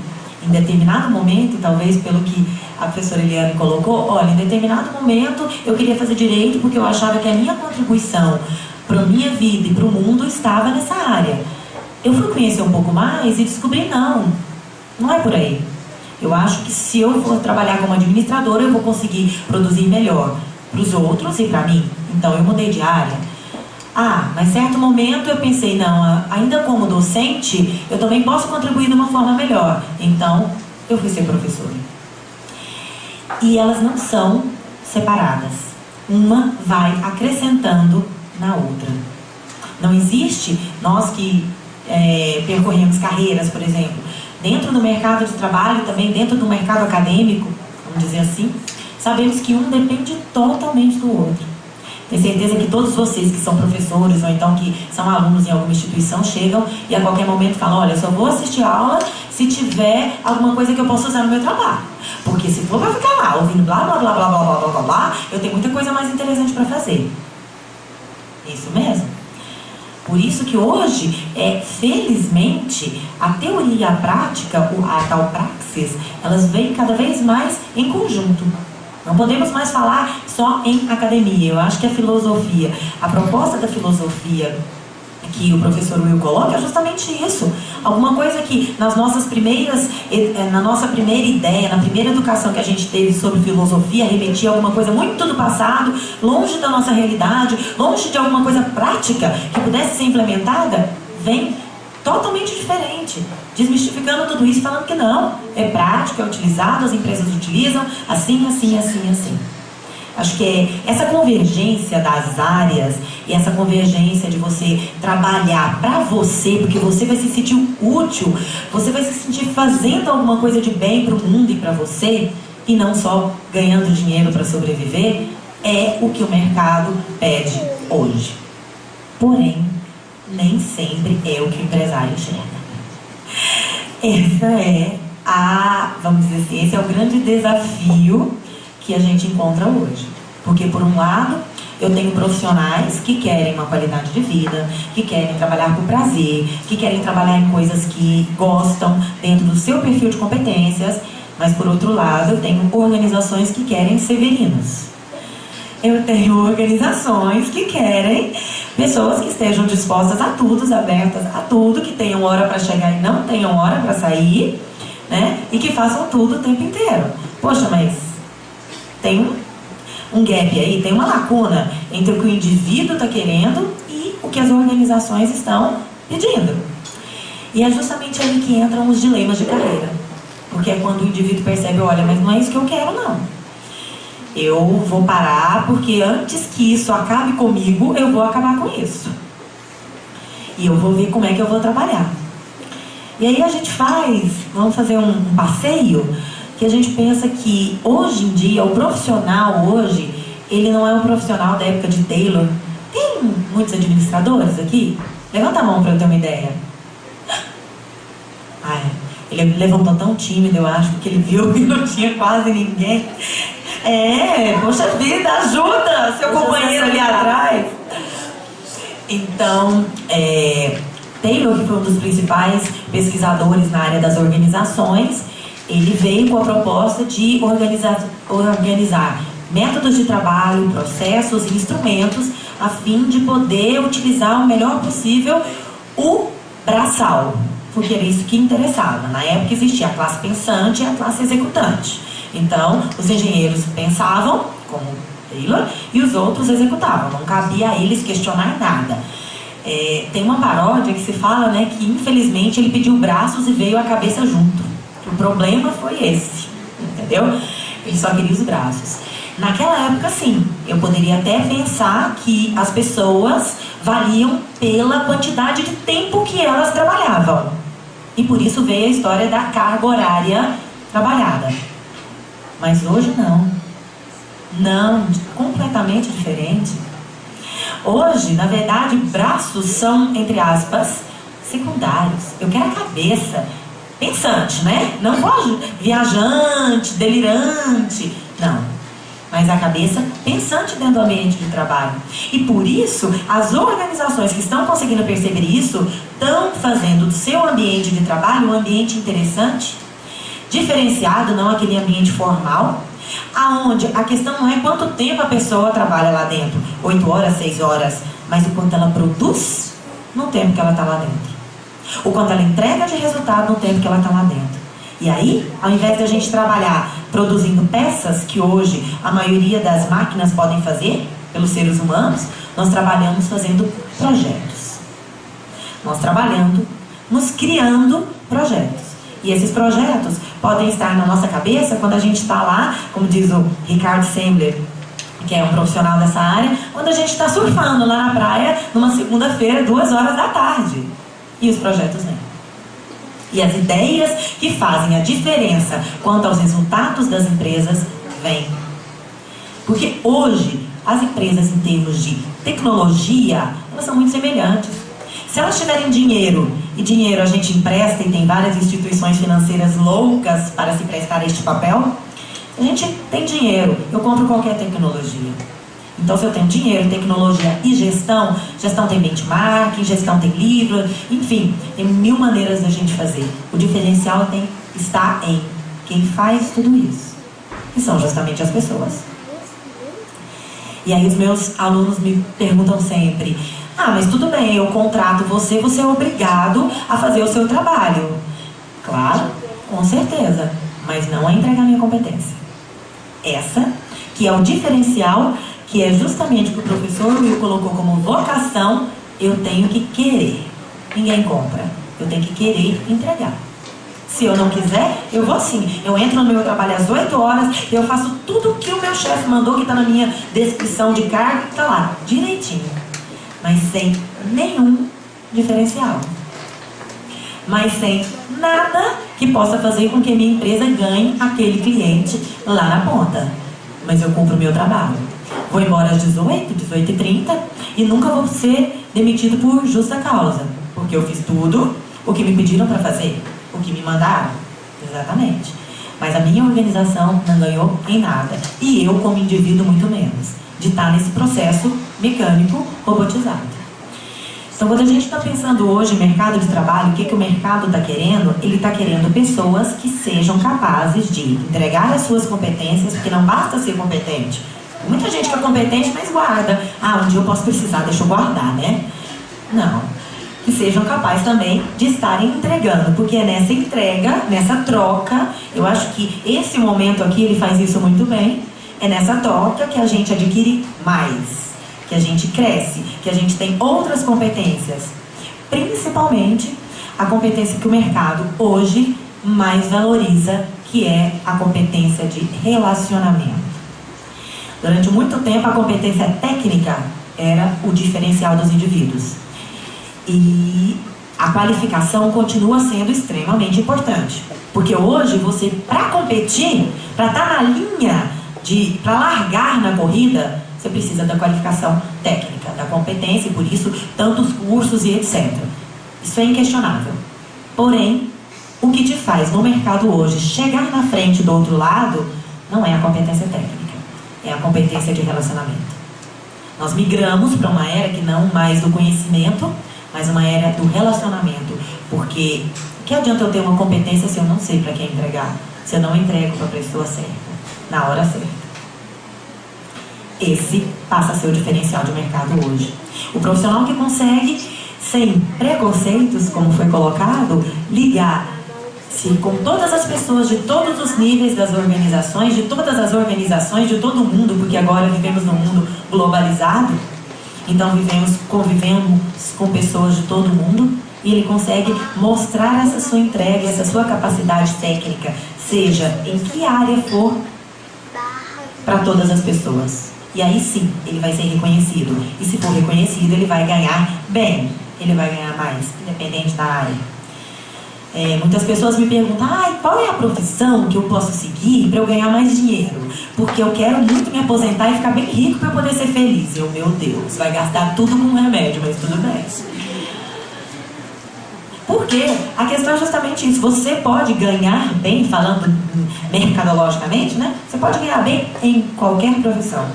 em determinado momento, e talvez pelo que a professora Eliane colocou, olha, em determinado momento eu queria fazer direito porque eu achava que a minha contribuição para a minha vida e para o mundo estava nessa área. Eu fui conhecer um pouco mais e descobri, não é por aí. Eu acho que se eu for trabalhar como administradora, eu vou conseguir produzir melhor para os outros e para mim. Então eu mudei de área. Mas certo momento eu pensei, ainda como docente, eu também posso contribuir de uma forma melhor. Então eu fui ser professora. E elas não são separadas. Uma vai acrescentando na outra. Não existe, nós que percorremos carreiras, por exemplo, dentro do mercado de trabalho, também dentro do mercado acadêmico, vamos dizer assim, sabemos que um depende totalmente do outro. Tenho certeza que todos vocês que são professores ou então que são alunos em alguma instituição chegam e a qualquer momento falam, olha, eu só vou assistir aula se tiver alguma coisa que eu possa usar no meu trabalho. Porque se for para ficar lá ouvindo blá, blá, blá, blá, blá, blá, blá, blá, blá, eu tenho muita coisa mais interessante para fazer. Isso mesmo. Por isso que hoje, felizmente, a teoria e a prática, a tal praxis, elas vêm cada vez mais em conjunto. Não podemos mais falar só em academia. Eu acho que a filosofia, a proposta da filosofia que o professor Will coloca é justamente isso. Alguma coisa que na nossa primeira ideia, na primeira educação que a gente teve sobre filosofia, remetia a alguma coisa muito do passado, longe da nossa realidade, longe de alguma coisa prática que pudesse ser implementada, vem totalmente diferente, desmistificando tudo isso, falando que não, é prático, é utilizado, as empresas utilizam, assim, assim, assim, assim. Acho que essa convergência das áreas e essa convergência de você trabalhar para você, porque você vai se sentir útil, você vai se sentir fazendo alguma coisa de bem para o mundo e para você, e não só ganhando dinheiro para sobreviver, é o que o mercado pede hoje. Porém, nem sempre é o que o empresário enxerga. Vamos dizer assim, esse é o grande desafio que a gente encontra hoje. Porque, por um lado, eu tenho profissionais que querem uma qualidade de vida, que querem trabalhar por prazer, que querem trabalhar em coisas que gostam dentro do seu perfil de competências, mas, por outro lado, eu tenho organizações que querem severinos. Eu tenho organizações que querem pessoas que estejam dispostas a tudo, abertas a tudo, que tenham hora para chegar e não tenham hora para sair, né? E que façam tudo o tempo inteiro. Poxa, mas tem um gap aí, tem uma lacuna entre o que o indivíduo está querendo e o que as organizações estão pedindo. E é justamente aí que entram os dilemas de carreira. Porque é quando o indivíduo percebe, olha, mas não é isso que eu quero, não. Eu vou parar porque antes que isso acabe comigo, eu vou acabar com isso. E eu vou ver como é que eu vou trabalhar. E aí a gente vamos fazer um passeio, que a gente pensa que hoje em dia, o profissional hoje, ele não é um profissional da época de Taylor. Tem muitos administradores aqui? Levanta a mão para eu ter uma ideia. Ele levantou tão tímido, eu acho, porque ele viu que não tinha quase ninguém. Poxa vida, ajuda seu companheiro ali atrás. Então, Taylor, que foi um dos principais pesquisadores na área das organizações, ele veio com a proposta de organizar métodos de trabalho, processos e instrumentos a fim de poder utilizar o melhor possível o braçal, porque era isso que interessava. Na época existia a classe pensante e a classe executante. Então, os engenheiros pensavam, como Taylor, e os outros executavam. Não cabia a eles questionar nada. Tem uma paródia que se fala, né, que infelizmente ele pediu braços e veio a cabeça junto. O problema foi esse, entendeu? Ele só queria os braços. Naquela época, sim, eu poderia até pensar que as pessoas valiam pela quantidade de tempo que elas trabalhavam. E por isso veio a história da carga horária trabalhada. Mas hoje não. Não, completamente diferente. Hoje, na verdade, braços são, entre aspas, secundários. Eu quero a cabeça pensante, né? Não vou viajante, delirante. Não. Mas a cabeça pensante dentro do ambiente de trabalho. E por isso, as organizações que estão conseguindo perceber isso, estão fazendo do seu ambiente de trabalho um ambiente interessante, diferenciado, não aquele ambiente formal, aonde a questão não é quanto tempo a pessoa trabalha lá dentro, 8 horas, 6 horas, mas o quanto ela produz no tempo que ela está lá dentro. O quanto ela entrega de resultado no tempo que ela está lá dentro. E aí, ao invés de a gente trabalhar produzindo peças que hoje a maioria das máquinas podem fazer pelos seres humanos, nós trabalhamos fazendo projetos. Nós trabalhando, nos criando projetos. E esses projetos podem estar na nossa cabeça quando a gente está lá, como diz o Ricardo Sembler, que é um profissional dessa área, quando a gente está surfando lá na praia numa segunda-feira, 2 horas da tarde. E os projetos vêm. E as ideias que fazem a diferença quanto aos resultados das empresas vêm. Porque hoje, as empresas em termos de tecnologia, elas são muito semelhantes. Se elas tiverem dinheiro, e dinheiro a gente empresta e tem várias instituições financeiras loucas para se prestar este papel, se a gente tem dinheiro, eu compro qualquer tecnologia. Então, se eu tenho dinheiro, tecnologia e gestão, gestão tem benchmarking, gestão tem livro, enfim, tem 1000 maneiras da gente fazer. O diferencial está em quem faz tudo isso, que são justamente as pessoas. E aí os meus alunos me perguntam sempre, mas tudo bem, eu contrato você, você é obrigado a fazer o seu trabalho. Claro, com certeza, mas não a entregar minha competência. Essa que é o diferencial, que é justamente o que o professor Will colocou como vocação, eu tenho que querer. Ninguém compra. Eu tenho que querer entregar. Se eu não quiser, eu vou sim. Eu entro no meu trabalho às 8 horas, eu faço tudo o que o meu chefe mandou, que está na minha descrição de cargo, que está lá, direitinho. Mas sem nenhum diferencial. Mas sem nada que possa fazer com que minha empresa ganhe aquele cliente lá na ponta. Mas eu cumpro o meu trabalho. Vou embora às 18, 18h30 e nunca vou ser demitido por justa causa. Porque eu fiz tudo o que me pediram para fazer, o que me mandaram. Exatamente. Mas a minha organização não ganhou em nada. E eu, como indivíduo, muito menos. De estar nesse processo mecânico robotizado. Então, quando a gente está pensando hoje em mercado de trabalho, o que o mercado está querendo? Ele está querendo pessoas que sejam capazes de entregar as suas competências, porque não basta ser competente. Muita gente que é competente, mas guarda. Um dia eu posso precisar, deixa eu guardar, né? Não. Que sejam capazes também de estarem entregando, porque é nessa entrega, nessa troca, eu acho que esse momento aqui, ele faz isso muito bem, é nessa troca que a gente adquire mais, que a gente cresce, que a gente tem outras competências, principalmente a competência que o mercado hoje mais valoriza, que é a competência de relacionamento. Durante muito tempo, a competência técnica era o diferencial dos indivíduos. E a qualificação continua sendo extremamente importante. Porque hoje, você, para competir, para estar na linha, para largar na corrida, você precisa da qualificação técnica, da competência, e por isso, tantos cursos e etc. Isso é inquestionável. Porém, o que te faz no mercado hoje chegar na frente do outro lado não é a competência técnica. É a competência de relacionamento. Nós migramos para uma era que não mais do conhecimento, mas uma era do relacionamento. Porque o que adianta eu ter uma competência se eu não sei para quem entregar? Se eu não entrego para a pessoa certa, na hora certa. Esse passa a ser o diferencial de mercado hoje. O profissional que consegue, sem preconceitos, como foi colocado, ligar-se com todas as pessoas de todos os níveis das organizações, de todas as organizações, de todo o mundo, porque agora vivemos num mundo globalizado, então convivemos com pessoas de todo o mundo, e ele consegue mostrar essa sua entrega, essa sua capacidade técnica, seja em que área for, para todas as pessoas. E aí sim, ele vai ser reconhecido. E se for reconhecido, ele vai ganhar bem. Ele vai ganhar mais, independente da área. Muitas pessoas me perguntam, qual é a profissão que eu posso seguir para eu ganhar mais dinheiro? Porque eu quero muito me aposentar e ficar bem rico para eu poder ser feliz. Meu Deus, vai gastar tudo com remédio, mas tudo bem. Porque a questão é justamente isso. Você pode ganhar bem, falando mercadologicamente, né? Você pode ganhar bem em qualquer profissão,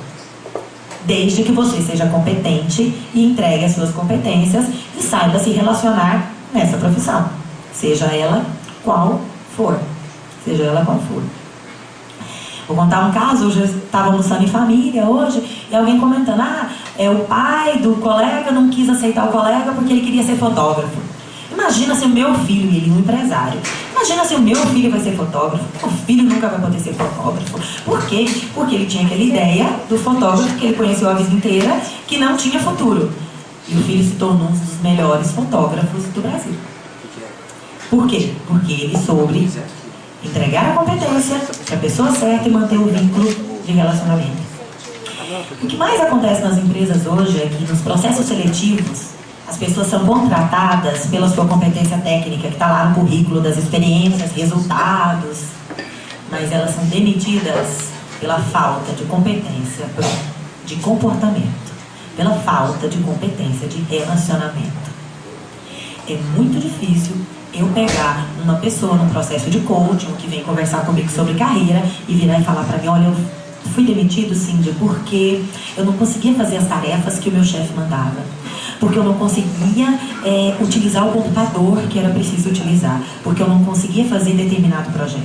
desde que você seja competente e entregue as suas competências e saiba se relacionar nessa profissão, seja ela qual for. Seja ela qual for. Vou contar um caso. Eu já estava almoçando em família hoje e alguém comentando, o pai do colega não quis aceitar o colega porque ele queria ser fotógrafo. Imagina se o meu filho, e ele é um empresário, imagina se o meu filho vai ser fotógrafo. O filho nunca vai poder ser fotógrafo. Por quê? Porque ele tinha aquela ideia do fotógrafo que ele conheceu a vida inteira, que não tinha futuro. E o filho se tornou um dos melhores fotógrafos do Brasil. Por quê? Porque ele soube entregar a competência para a pessoa certa e manter o vínculo de relacionamento. O que mais acontece nas empresas hoje é que nos processos seletivos, as pessoas são contratadas pela sua competência técnica, que está lá no currículo das experiências, resultados, mas elas são demitidas pela falta de competência de comportamento, pela falta de competência de relacionamento. É muito difícil eu pegar uma pessoa num processo de coaching, que vem conversar comigo sobre carreira, e virar e falar para mim, olha, eu fui demitido, Cíndia, porque eu não conseguia fazer as tarefas que o meu chefe mandava. Porque eu não conseguia utilizar o computador que era preciso utilizar. Porque eu não conseguia fazer determinado projeto.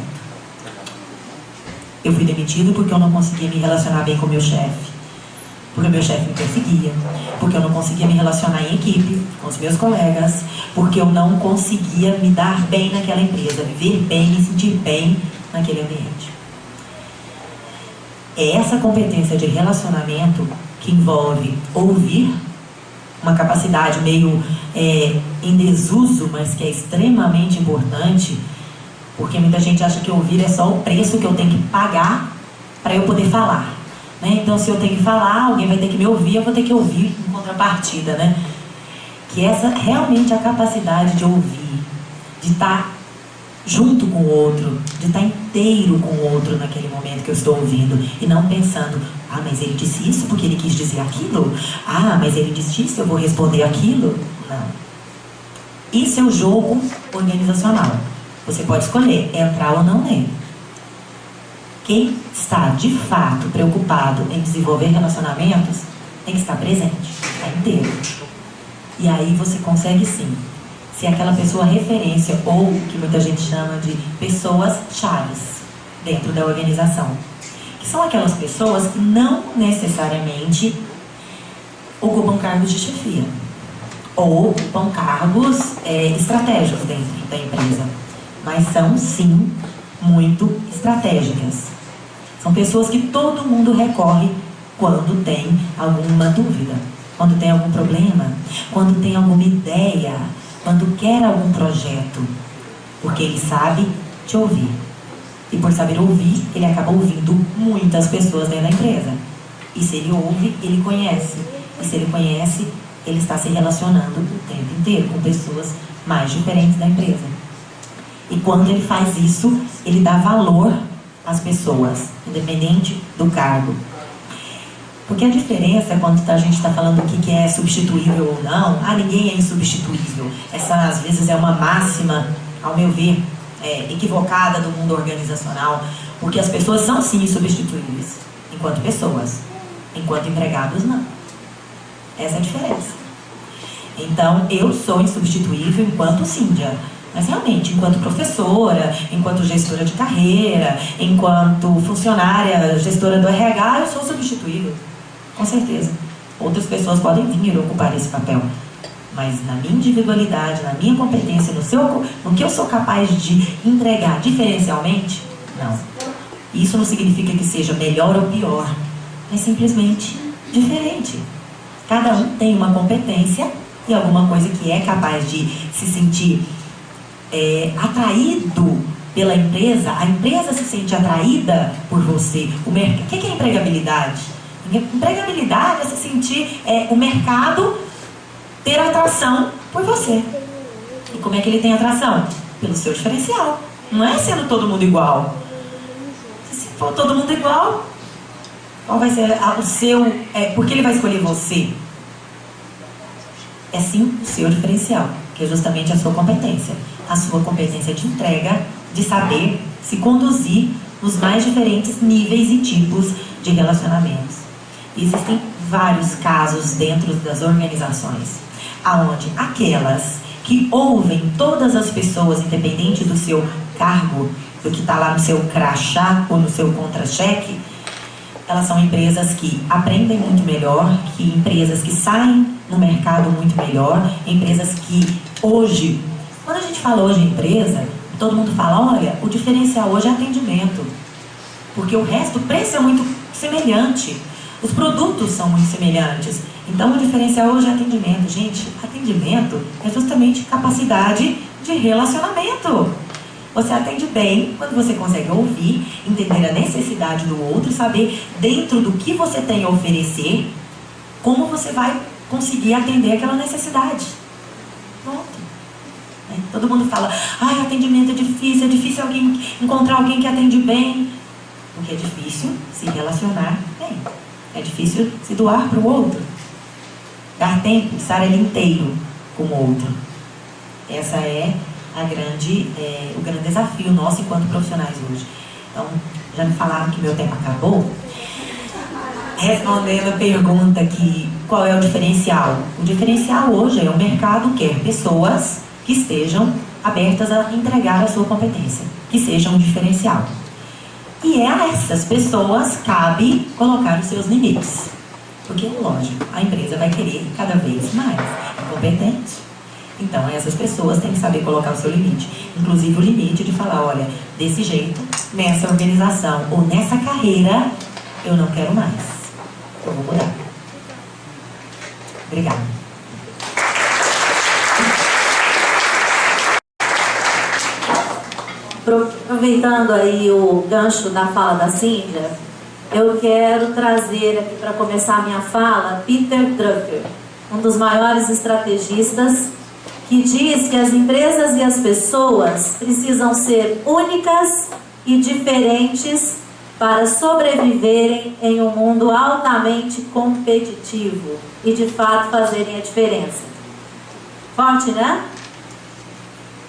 Eu fui demitido porque eu não conseguia me relacionar bem com o meu chefe. Porque o meu chefe me perseguia. Porque eu não conseguia me relacionar em equipe com os meus colegas. Porque eu não conseguia me dar bem naquela empresa, viver bem, me sentir bem naquele ambiente. É essa competência de relacionamento que envolve ouvir, uma capacidade meio em desuso, mas que é extremamente importante, porque muita gente acha que ouvir é só o preço que eu tenho que pagar para eu poder falar, né? Então, se eu tenho que falar, alguém vai ter que me ouvir, eu vou ter que ouvir em contrapartida, né? Que essa realmente é a capacidade de ouvir, de estar junto com o outro, de estar inteiro com o outro naquele momento que eu estou ouvindo, e não pensando, mas ele disse isso porque ele quis dizer aquilo, mas ele disse isso, eu vou responder aquilo. Não. Isso é o jogo organizacional. Você pode escolher entrar ou não nele. Quem está de fato preocupado em desenvolver relacionamentos tem que estar presente, estar inteiro. E aí você consegue sim ser aquela pessoa referência, ou que muita gente chama de pessoas chaves dentro da organização, que são aquelas pessoas que não necessariamente ocupam cargos de chefia ou ocupam cargos estratégicos dentro da empresa, mas são sim muito estratégicas. São pessoas que todo mundo recorre quando tem alguma dúvida, quando tem algum problema, quando tem alguma ideia, quando quer algum projeto, porque ele sabe te ouvir. E por saber ouvir, ele acaba ouvindo muitas pessoas dentro da empresa. E se ele ouve, ele conhece. E se ele conhece, ele está se relacionando o tempo inteiro com pessoas mais diferentes da empresa. E quando ele faz isso, ele dá valor às pessoas, independente do cargo. Porque a diferença é quando a gente está falando o que é substituível ou não. Ninguém é insubstituível. Essa, às vezes, é uma máxima, ao meu ver, equivocada do mundo organizacional. Porque as pessoas são, sim, insubstituíveis, enquanto pessoas. Enquanto empregados, não. Essa é a diferença. Então, eu sou insubstituível enquanto Cíndia. Mas, realmente, enquanto professora, enquanto gestora de carreira, enquanto funcionária, gestora do RH, eu sou substituível. Com certeza. Outras pessoas podem vir ocupar esse papel. Mas na minha individualidade, na minha competência, no que eu sou capaz de entregar diferencialmente, não. Isso não significa que seja melhor ou pior. É simplesmente diferente. Cada um tem uma competência e alguma coisa que é capaz de se sentir atraído pela empresa, a empresa se sente atraída por você. O que é empregabilidade? Empregabilidade é se sentir, o mercado ter atração por você. E como é que ele tem atração? Pelo seu diferencial. Não é sendo todo mundo igual. Se for todo mundo igual, qual vai ser o seu... por que ele vai escolher você? É sim o seu diferencial, que é justamente a sua competência. A sua competência de entrega, de saber se conduzir nos mais diferentes níveis e tipos de relacionamentos. E existem vários casos dentro das organizações, aonde aquelas que ouvem todas as pessoas, independente do seu cargo, do que está lá no seu crachá ou no seu contra-cheque, elas são empresas que aprendem muito melhor, empresas que saem no mercado muito melhor, empresas que hoje, quando a gente fala hoje em empresa, todo mundo fala, olha, o diferencial hoje é atendimento, porque o resto, o preço é muito semelhante, os produtos são muito semelhantes, então o diferencial hoje é atendimento. Gente, atendimento é justamente capacidade de relacionamento. Você atende bem quando você consegue ouvir, entender a necessidade do outro, saber dentro do que você tem a oferecer, como você vai conseguir atender aquela necessidade. Pronto. Todo mundo fala, atendimento é difícil encontrar alguém que atende bem. Porque é difícil se relacionar bem. É difícil se doar para o outro. Dar tempo, estar ali inteiro com o outro. Essa é o grande desafio nosso enquanto profissionais hoje. Então, já me falaram que meu tempo acabou. Respondendo a pergunta aqui, qual é o diferencial? O diferencial hoje é o mercado quer pessoas que estejam abertas a entregar a sua competência, que sejam um diferencial. E a essas pessoas cabe colocar os seus limites. Porque, lógico, a empresa vai querer cada vez mais competente. Então, essas pessoas têm que saber colocar o seu limite. Inclusive o limite de falar, olha, desse jeito, nessa organização ou nessa carreira, eu não quero mais. Eu vou mudar. Obrigada. Aproveitando aí o gancho da fala da Cíndia, eu quero trazer aqui para começar a minha fala Peter Drucker, um dos maiores estrategistas, que diz que as empresas e as pessoas precisam ser únicas e diferentes para sobreviverem em um mundo altamente competitivo e de fato fazerem a diferença. Forte, né?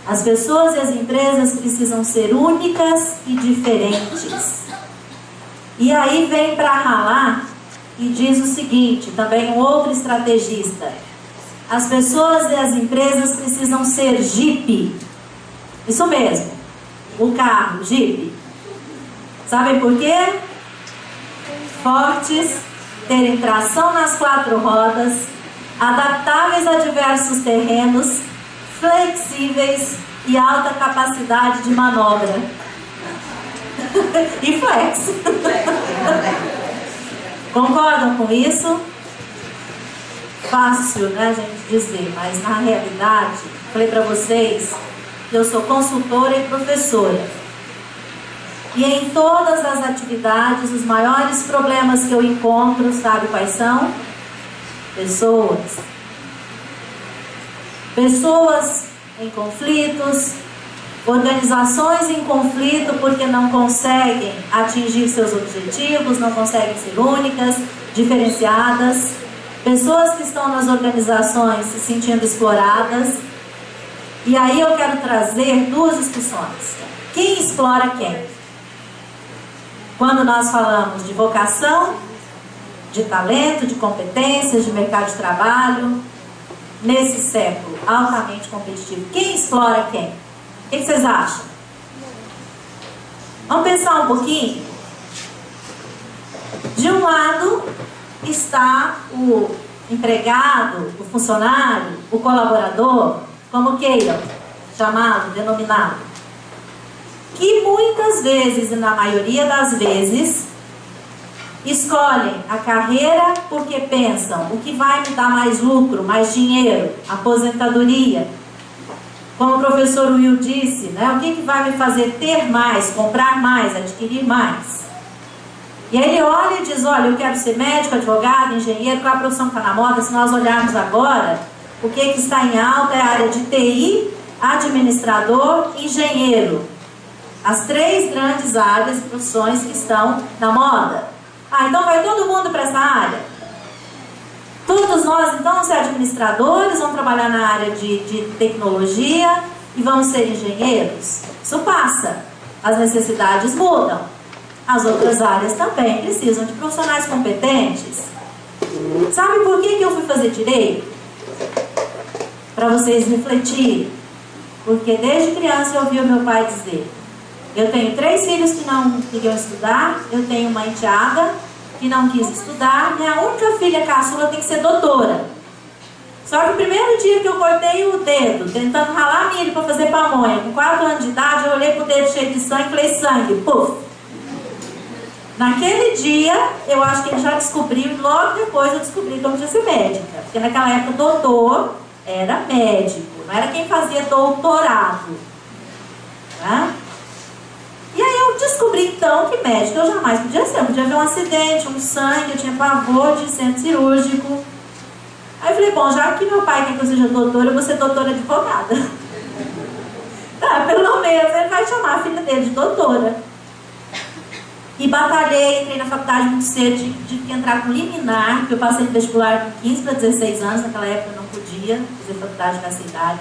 As pessoas e as empresas precisam ser únicas e diferentes. E aí vem para ralar e diz o seguinte, também um outro estrategista: as pessoas e as empresas precisam ser Jeep. Isso mesmo, o carro, Jeep. Sabem por quê? Fortes, terem tração nas 4 rodas, adaptáveis a diversos terrenos, flexíveis e alta capacidade de manobra. E flex. Concordam com isso? Fácil, né, a gente dizer, mas na realidade, falei para vocês que eu sou consultora e professora. E em todas as atividades, os maiores problemas que eu encontro, sabe quais são? Pessoas. Pessoas em conflitos, organizações em conflito porque não conseguem atingir seus objetivos, não conseguem ser únicas, diferenciadas. Pessoas que estão nas organizações se sentindo exploradas. E aí eu quero trazer 2 discussões. Quem explora quem? Quando nós falamos de vocação, de talento, de competências, de mercado de trabalho, nesse século altamente competitivo, quem explora quem? O que vocês acham? Vamos pensar um pouquinho? De um lado está o empregado, o funcionário, o colaborador, como queiram chamá-lo, denominado, que muitas vezes, e na maioria das vezes, escolhem a carreira porque pensam o que vai me dar mais lucro, mais dinheiro, aposentadoria. Como o professor Will disse, né, o que vai me fazer ter mais, comprar mais, adquirir mais? E aí ele olha e diz, olha, eu quero ser médico, advogado, engenheiro, qual é a profissão que está na moda? Se nós olharmos agora, o que está em alta é a área de TI, administrador, engenheiro. As 3 grandes áreas e profissões que estão na moda. Ah, então vai todo mundo para essa área? Todos nós, então, vamos ser administradores, vamos trabalhar na área de tecnologia e vamos ser engenheiros? Isso passa. As necessidades mudam. As outras áreas também precisam de profissionais competentes. Sabe por que eu fui fazer direito? Para vocês refletirem. Porque desde criança eu ouvi o meu pai dizer: eu tenho 3 filhos que não queriam estudar, eu tenho uma enteada que não quis estudar, minha única filha caçula tem que ser doutora. Só que o primeiro dia que eu cortei o dedo, tentando ralar milho para fazer pamonha, com 4 anos de idade, eu olhei pro dedo cheio de sangue e falei: sangue, puf! Naquele dia, eu acho que ele já descobriu, e logo depois eu descobri que eu podia ser médica. Porque naquela época, doutor era médico, não era quem fazia doutorado. Né? E aí eu descobri então que médico eu jamais podia ser. Eu podia ver um acidente, um sangue, eu tinha pavor de centro cirúrgico. Aí eu falei, bom, já que meu pai quer que eu seja doutora, eu vou ser doutora advogada. Tá, pelo menos ele vai chamar a filha dele de doutora. E batalhei, entrei na faculdade muito cedo, tive que entrar com liminar, porque eu passei no vestibular com 15 para 16 anos, naquela época eu não podia fazer faculdade nessa idade.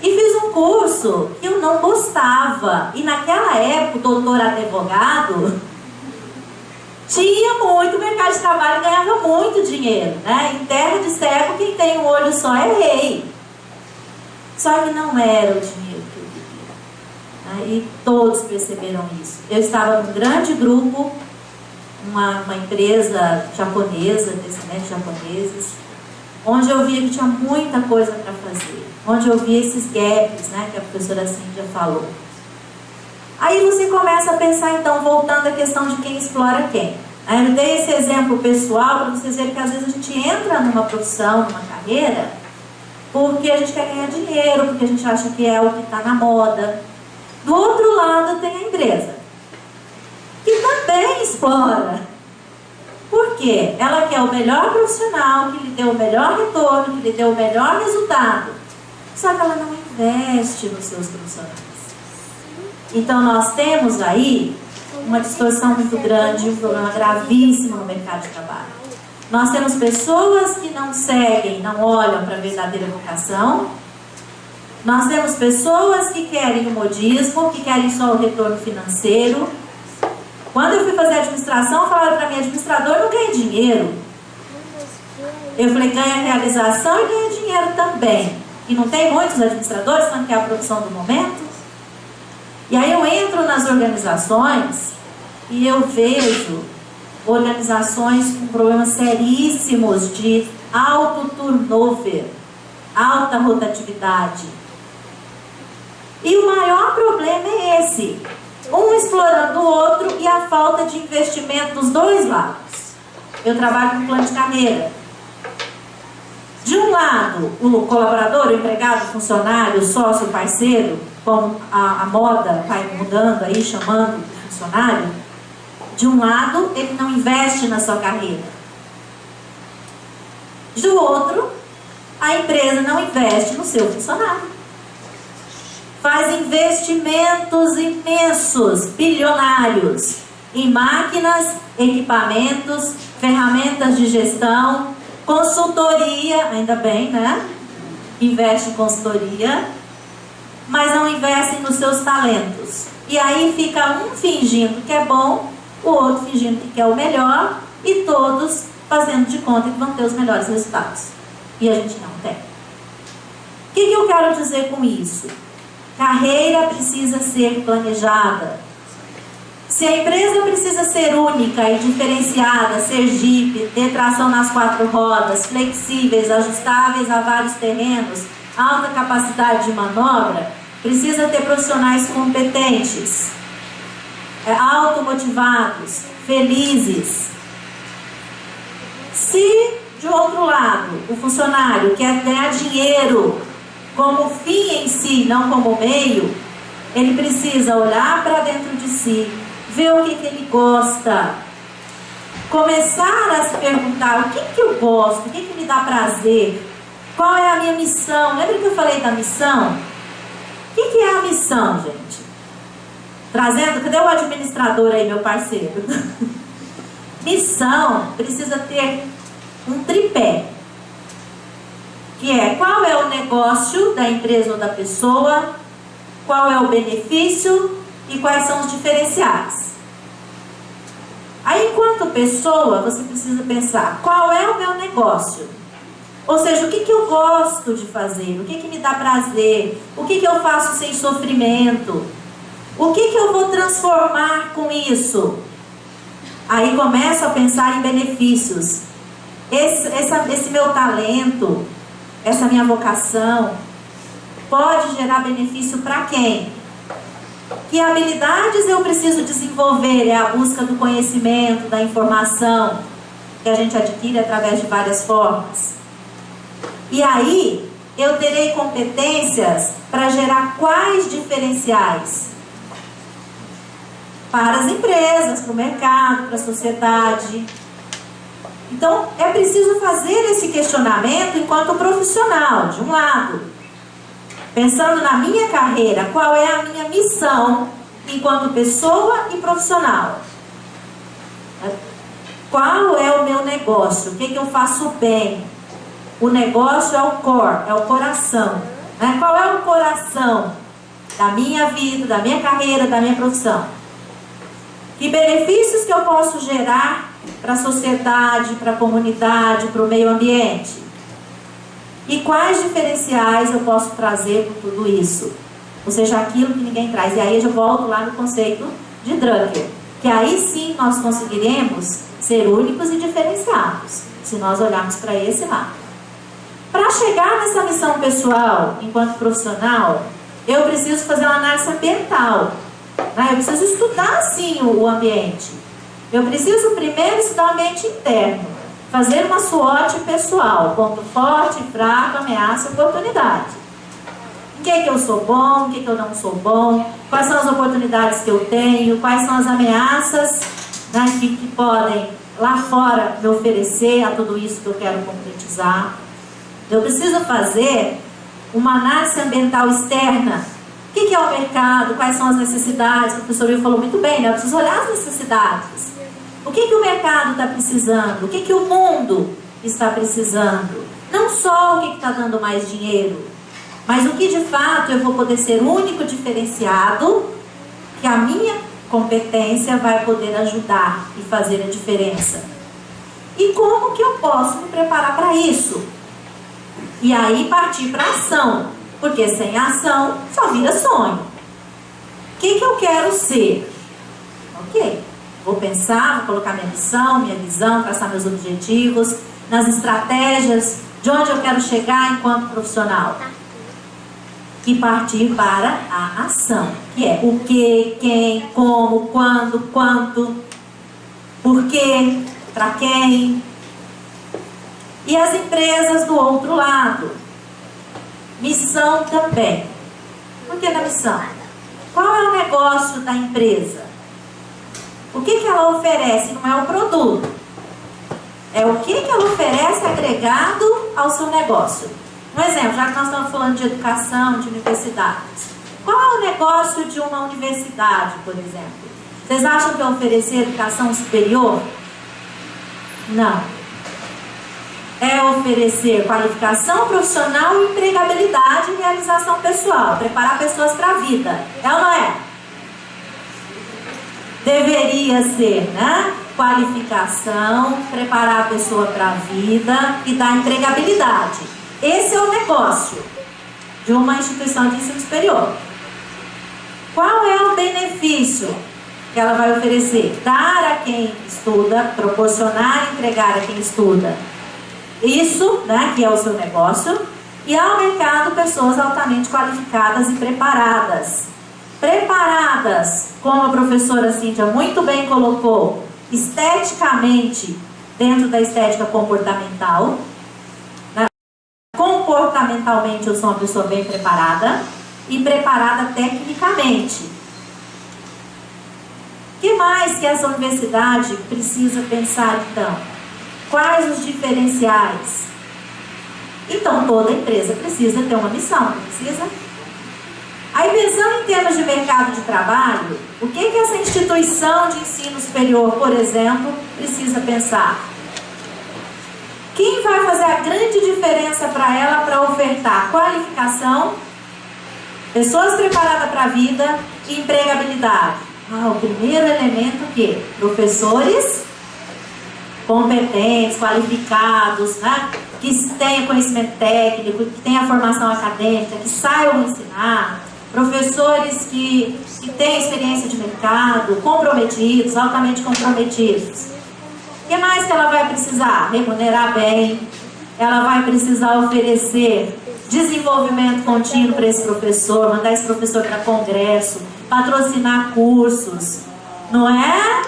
E fiz um curso que eu não gostava. E naquela época, o doutor advogado tinha muito mercado de trabalho e ganhava muito dinheiro, né? Em terra de cego, quem tem um olho só é rei. Só que não era o dinheiro que eu queria, né? E todos perceberam isso. Eu estava num grande grupo, uma empresa japonesa, descendentes japoneses, onde eu via que tinha muita coisa para fazer, onde eu via esses gaps, né, que a professora Cíntia falou. Aí você começa a pensar, então, voltando à questão de quem explora quem. Aí eu dei esse exemplo pessoal para vocês verem que às vezes a gente entra numa profissão, numa carreira, porque a gente quer ganhar dinheiro, porque a gente acha que é o que está na moda. Do outro lado tem a empresa, que também explora. Por quê? Ela quer o melhor profissional, que lhe dê o melhor retorno, que lhe dê o melhor resultado. Só que ela não investe nos seus profissionais. Então nós temos aí uma distorção muito grande, um problema gravíssimo no mercado de trabalho. Nós temos pessoas que não seguem, não olham para a verdadeira vocação. Nós temos pessoas que querem o modismo, que querem só o retorno financeiro. Quando eu fui fazer administração, falaram para mim, administrador não ganha dinheiro. Eu falei, ganha realização e ganha dinheiro também. E não tem muitos administradores, falando que é a profissão do momento. E aí eu entro nas organizações e eu vejo organizações com problemas seríssimos de alto turnover, alta rotatividade. E o maior problema é esse. Um explorando o outro e a falta de investimento dos dois lados. Eu trabalho com plano de carreira. De um lado, o colaborador, o empregado, o funcionário, o sócio, o parceiro, como a moda vai mudando aí, chamando o funcionário. De um lado, ele não investe na sua carreira. Do outro, a empresa não investe no seu funcionário. Faz investimentos imensos, bilionários, em máquinas, equipamentos, ferramentas de gestão, consultoria, ainda bem, né? Investe em consultoria, mas não investe nos seus talentos. E aí fica um fingindo que é bom, o outro fingindo que quer o melhor, e todos fazendo de conta que vão ter os melhores resultados. E a gente não tem. O que eu quero dizer com isso? Carreira precisa ser planejada. Se a empresa precisa ser única e diferenciada, ser Jeep, ter tração nas 4 rodas, flexíveis, ajustáveis a vários terrenos, alta capacidade de manobra, precisa ter profissionais competentes, automotivados, felizes. Se, de outro lado, o funcionário quer ganhar dinheiro, como fim em si, não como meio, ele precisa olhar para dentro de si, ver o que ele gosta, começar a se perguntar o que eu gosto, o que me dá prazer, qual é a minha missão. Lembra que eu falei da missão? O que é a missão, gente? Trazendo, cadê o administrador aí, meu parceiro? Missão precisa ter um tripé, que é qual é o negócio da empresa ou da pessoa, qual é o benefício e quais são os diferenciais. Aí, enquanto pessoa, você precisa pensar qual é o meu negócio, ou seja, o que eu gosto de fazer, o que me dá prazer, o que eu faço sem sofrimento, o que eu vou transformar com isso. Aí começo a pensar em benefícios. Esse meu talento, essa minha vocação, pode gerar benefício para quem? Que habilidades eu preciso desenvolver? É a busca do conhecimento, da informação, que a gente adquire através de várias formas. E aí, eu terei competências para gerar quais diferenciais? Para as empresas, para o mercado, para a sociedade. Então, é preciso fazer esse questionamento enquanto profissional, de um lado. Pensando na minha carreira, qual é a minha missão enquanto pessoa e profissional? Qual é o meu negócio? O que eu faço bem? O negócio é o core, é o coração. Né? Qual é o coração da minha vida, da minha carreira, da minha profissão? Que benefícios que eu posso gerar para a sociedade, para a comunidade, para o meio ambiente? E quais diferenciais eu posso trazer com tudo isso? Ou seja, aquilo que ninguém traz. E aí eu volto lá no conceito de Drucker, que aí sim nós conseguiremos ser únicos e diferenciados, se nós olharmos para esse lado. Para chegar nessa missão pessoal, enquanto profissional, eu preciso fazer uma análise ambiental. Né? Eu preciso estudar, sim, o ambiente. Eu preciso primeiro estudar o ambiente interno. Fazer uma SWOT pessoal. Ponto forte, fraco, ameaça e oportunidade. Em que eu sou bom, em que eu não sou bom. Quais são as oportunidades que eu tenho. Quais são as ameaças, né, que podem lá fora me oferecer a tudo isso que eu quero concretizar. Eu preciso fazer uma análise ambiental externa. O que é o mercado? Quais são as necessidades? O professor Will falou muito bem, né? Eu preciso olhar as necessidades. O que o mercado está precisando? O que o mundo está precisando? Não só o que está dando mais dinheiro, mas o que de fato eu vou poder ser único, diferenciado, que a minha competência vai poder ajudar e fazer a diferença. E como que eu posso me preparar para isso? E aí partir para a ação, porque sem ação só vira sonho. O que eu quero ser? Ok, vou pensar, vou colocar minha missão, minha visão, traçar meus objetivos, nas estratégias, de onde eu quero chegar enquanto profissional. E partir para a ação, que é o que, quem, como, quando, quanto, por quê, para quem. E as empresas do outro lado. Missão também. Por que na missão? Qual é o negócio da empresa? O que ela oferece? Não é o produto. É o que ela oferece agregado ao seu negócio. Um exemplo, já que nós estamos falando de educação, de universidades. Qual é o negócio de uma universidade, por exemplo? Vocês acham que é oferecer educação superior? Não. É oferecer qualificação profissional, empregabilidade e realização pessoal. Preparar pessoas para a vida. É ou não é? Deveria ser, né? Qualificação, preparar a pessoa para a vida e dar empregabilidade. Esse é o negócio de uma instituição de ensino superior. Qual é o benefício que ela vai oferecer? Dar a quem estuda, proporcionar e entregar a quem estuda. Isso, né, que é o seu negócio. E ao mercado, pessoas altamente qualificadas e preparadas. Preparadas, como a professora Cíntia muito bem colocou, esteticamente, dentro da estética comportamental. Com comportamentalmente eu sou uma pessoa bem preparada e preparada tecnicamente. O que mais que essa universidade precisa pensar então? Quais os diferenciais? Então toda empresa precisa ter uma missão, não precisa? Aí pensando em termos de mercado de trabalho, o que essa instituição de ensino superior, por exemplo, precisa pensar? Quem vai fazer a grande diferença para ela para ofertar qualificação, pessoas preparadas para a vida e empregabilidade? O primeiro elemento o quê? Professores competentes, qualificados, né? Que tenham conhecimento técnico, que tenham formação acadêmica, que saibam ensinar, professores que têm experiência de mercado, comprometidos, altamente comprometidos. O que mais que ela vai precisar? Remunerar bem, ela vai precisar oferecer desenvolvimento contínuo para esse professor, mandar esse professor para congresso, patrocinar cursos, não é?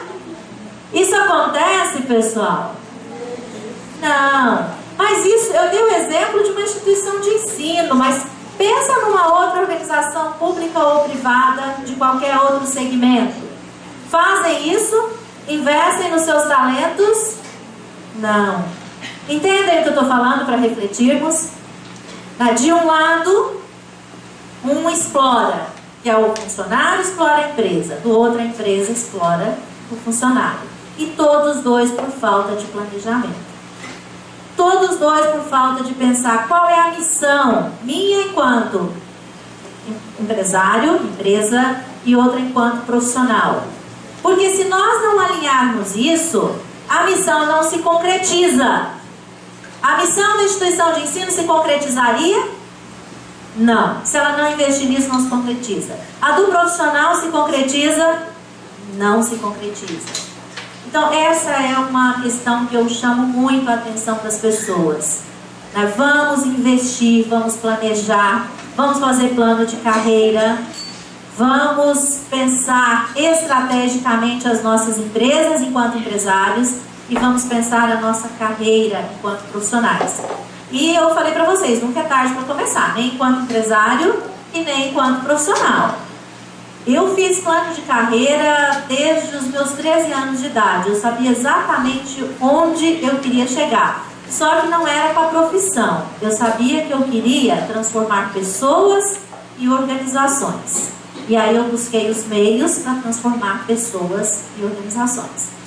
Isso acontece, pessoal? Não. Mas isso, eu dei o exemplo de uma instituição de ensino, mas pensa numa outra organização pública ou privada de qualquer outro segmento. Fazem isso? Investem nos seus talentos? Não. Entendem o que eu estou falando para refletirmos? De um lado, um explora, que é o funcionário explora a empresa, do outro a empresa explora o funcionário. E todos dois por falta de planejamento. Todos dois por falta de pensar qual é a missão minha enquanto empresário, empresa, e outra enquanto profissional. Porque se nós não alinharmos isso, a missão não se concretiza. A missão da instituição de ensino se concretizaria? Não. Se ela não investir nisso, não se concretiza. A do profissional se concretiza? Não se concretiza. Então, essa é uma questão que eu chamo muito a atenção das pessoas. Vamos investir, vamos planejar, vamos fazer plano de carreira, vamos pensar estrategicamente as nossas empresas enquanto empresários e vamos pensar a nossa carreira enquanto profissionais. E eu falei para vocês, nunca é tarde para começar, nem enquanto empresário e nem enquanto profissional. Eu fiz plano de carreira desde os meus 13 anos de idade. Eu sabia exatamente onde eu queria chegar. Só que não era com a profissão. Eu sabia que eu queria transformar pessoas e organizações. E aí eu busquei os meios para transformar pessoas e organizações.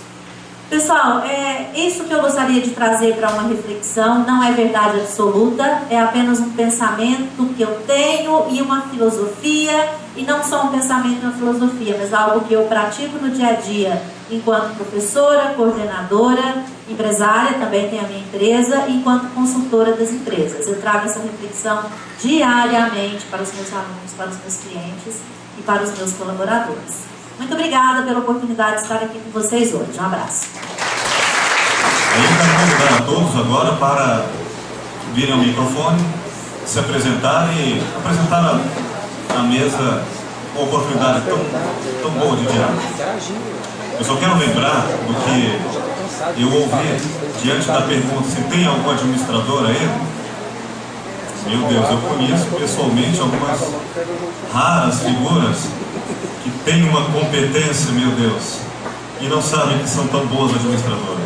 Pessoal, é isso que eu gostaria de trazer para uma reflexão. Não é verdade absoluta, é apenas um pensamento que eu tenho e uma filosofia, e não só um pensamento e uma filosofia, mas algo que eu pratico no dia a dia, enquanto professora, coordenadora, empresária, também tenho a minha empresa, e enquanto consultora das empresas. Eu trago essa reflexão diariamente para os meus alunos, para os meus clientes e para os meus colaboradores. Muito obrigada pela oportunidade de estar aqui com vocês hoje. Um abraço. Eu quero convidar a todos agora para virem ao microfone, se apresentarem e apresentar à mesa uma oportunidade tão boa de diálogo. Eu só quero lembrar do que eu ouvi diante da pergunta se tem algum administrador aí. Meu Deus, eu conheço pessoalmente algumas raras figuras que têm uma competência, meu Deus, e não sabem que são tão boas administradoras.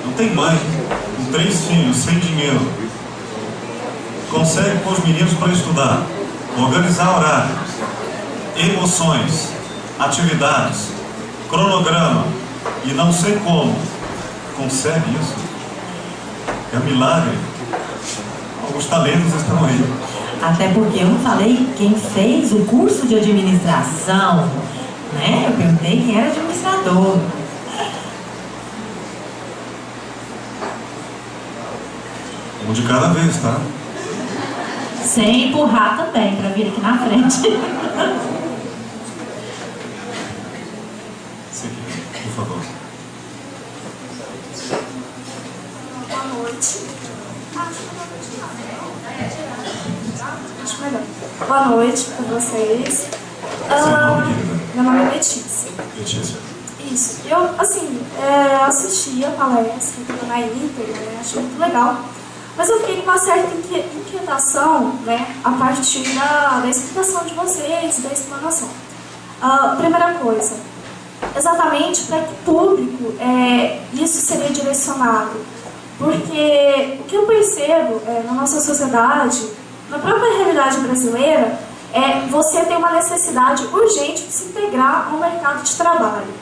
Não tem mãe com 3 filhos, sem dinheiro, consegue pôr os meninos para estudar, organizar horários, emoções, atividades, cronograma, e não sei como consegue isso. É um milagre. Alguns talentos estão aí. Até porque eu não falei quem fez o curso de administração, né? Eu perguntei quem era administrador. Um de cada vez, tá? Sem empurrar também, para vir aqui na frente. Esse aqui, por favor. Boa noite. Boa noite para vocês. Seu nome, querida? Meu nome é Letícia. Letícia. Isso. Eu, assim, assisti a palestra na Inter, né? Achei muito legal. Mas eu fiquei com uma certa inquietação, né, a partir da explicação de vocês, da explanação. Primeira coisa, exatamente para que público isso seria direcionado? Porque o que eu percebo na nossa sociedade, na própria realidade brasileira, você tem uma necessidade urgente de se integrar ao mercado de trabalho.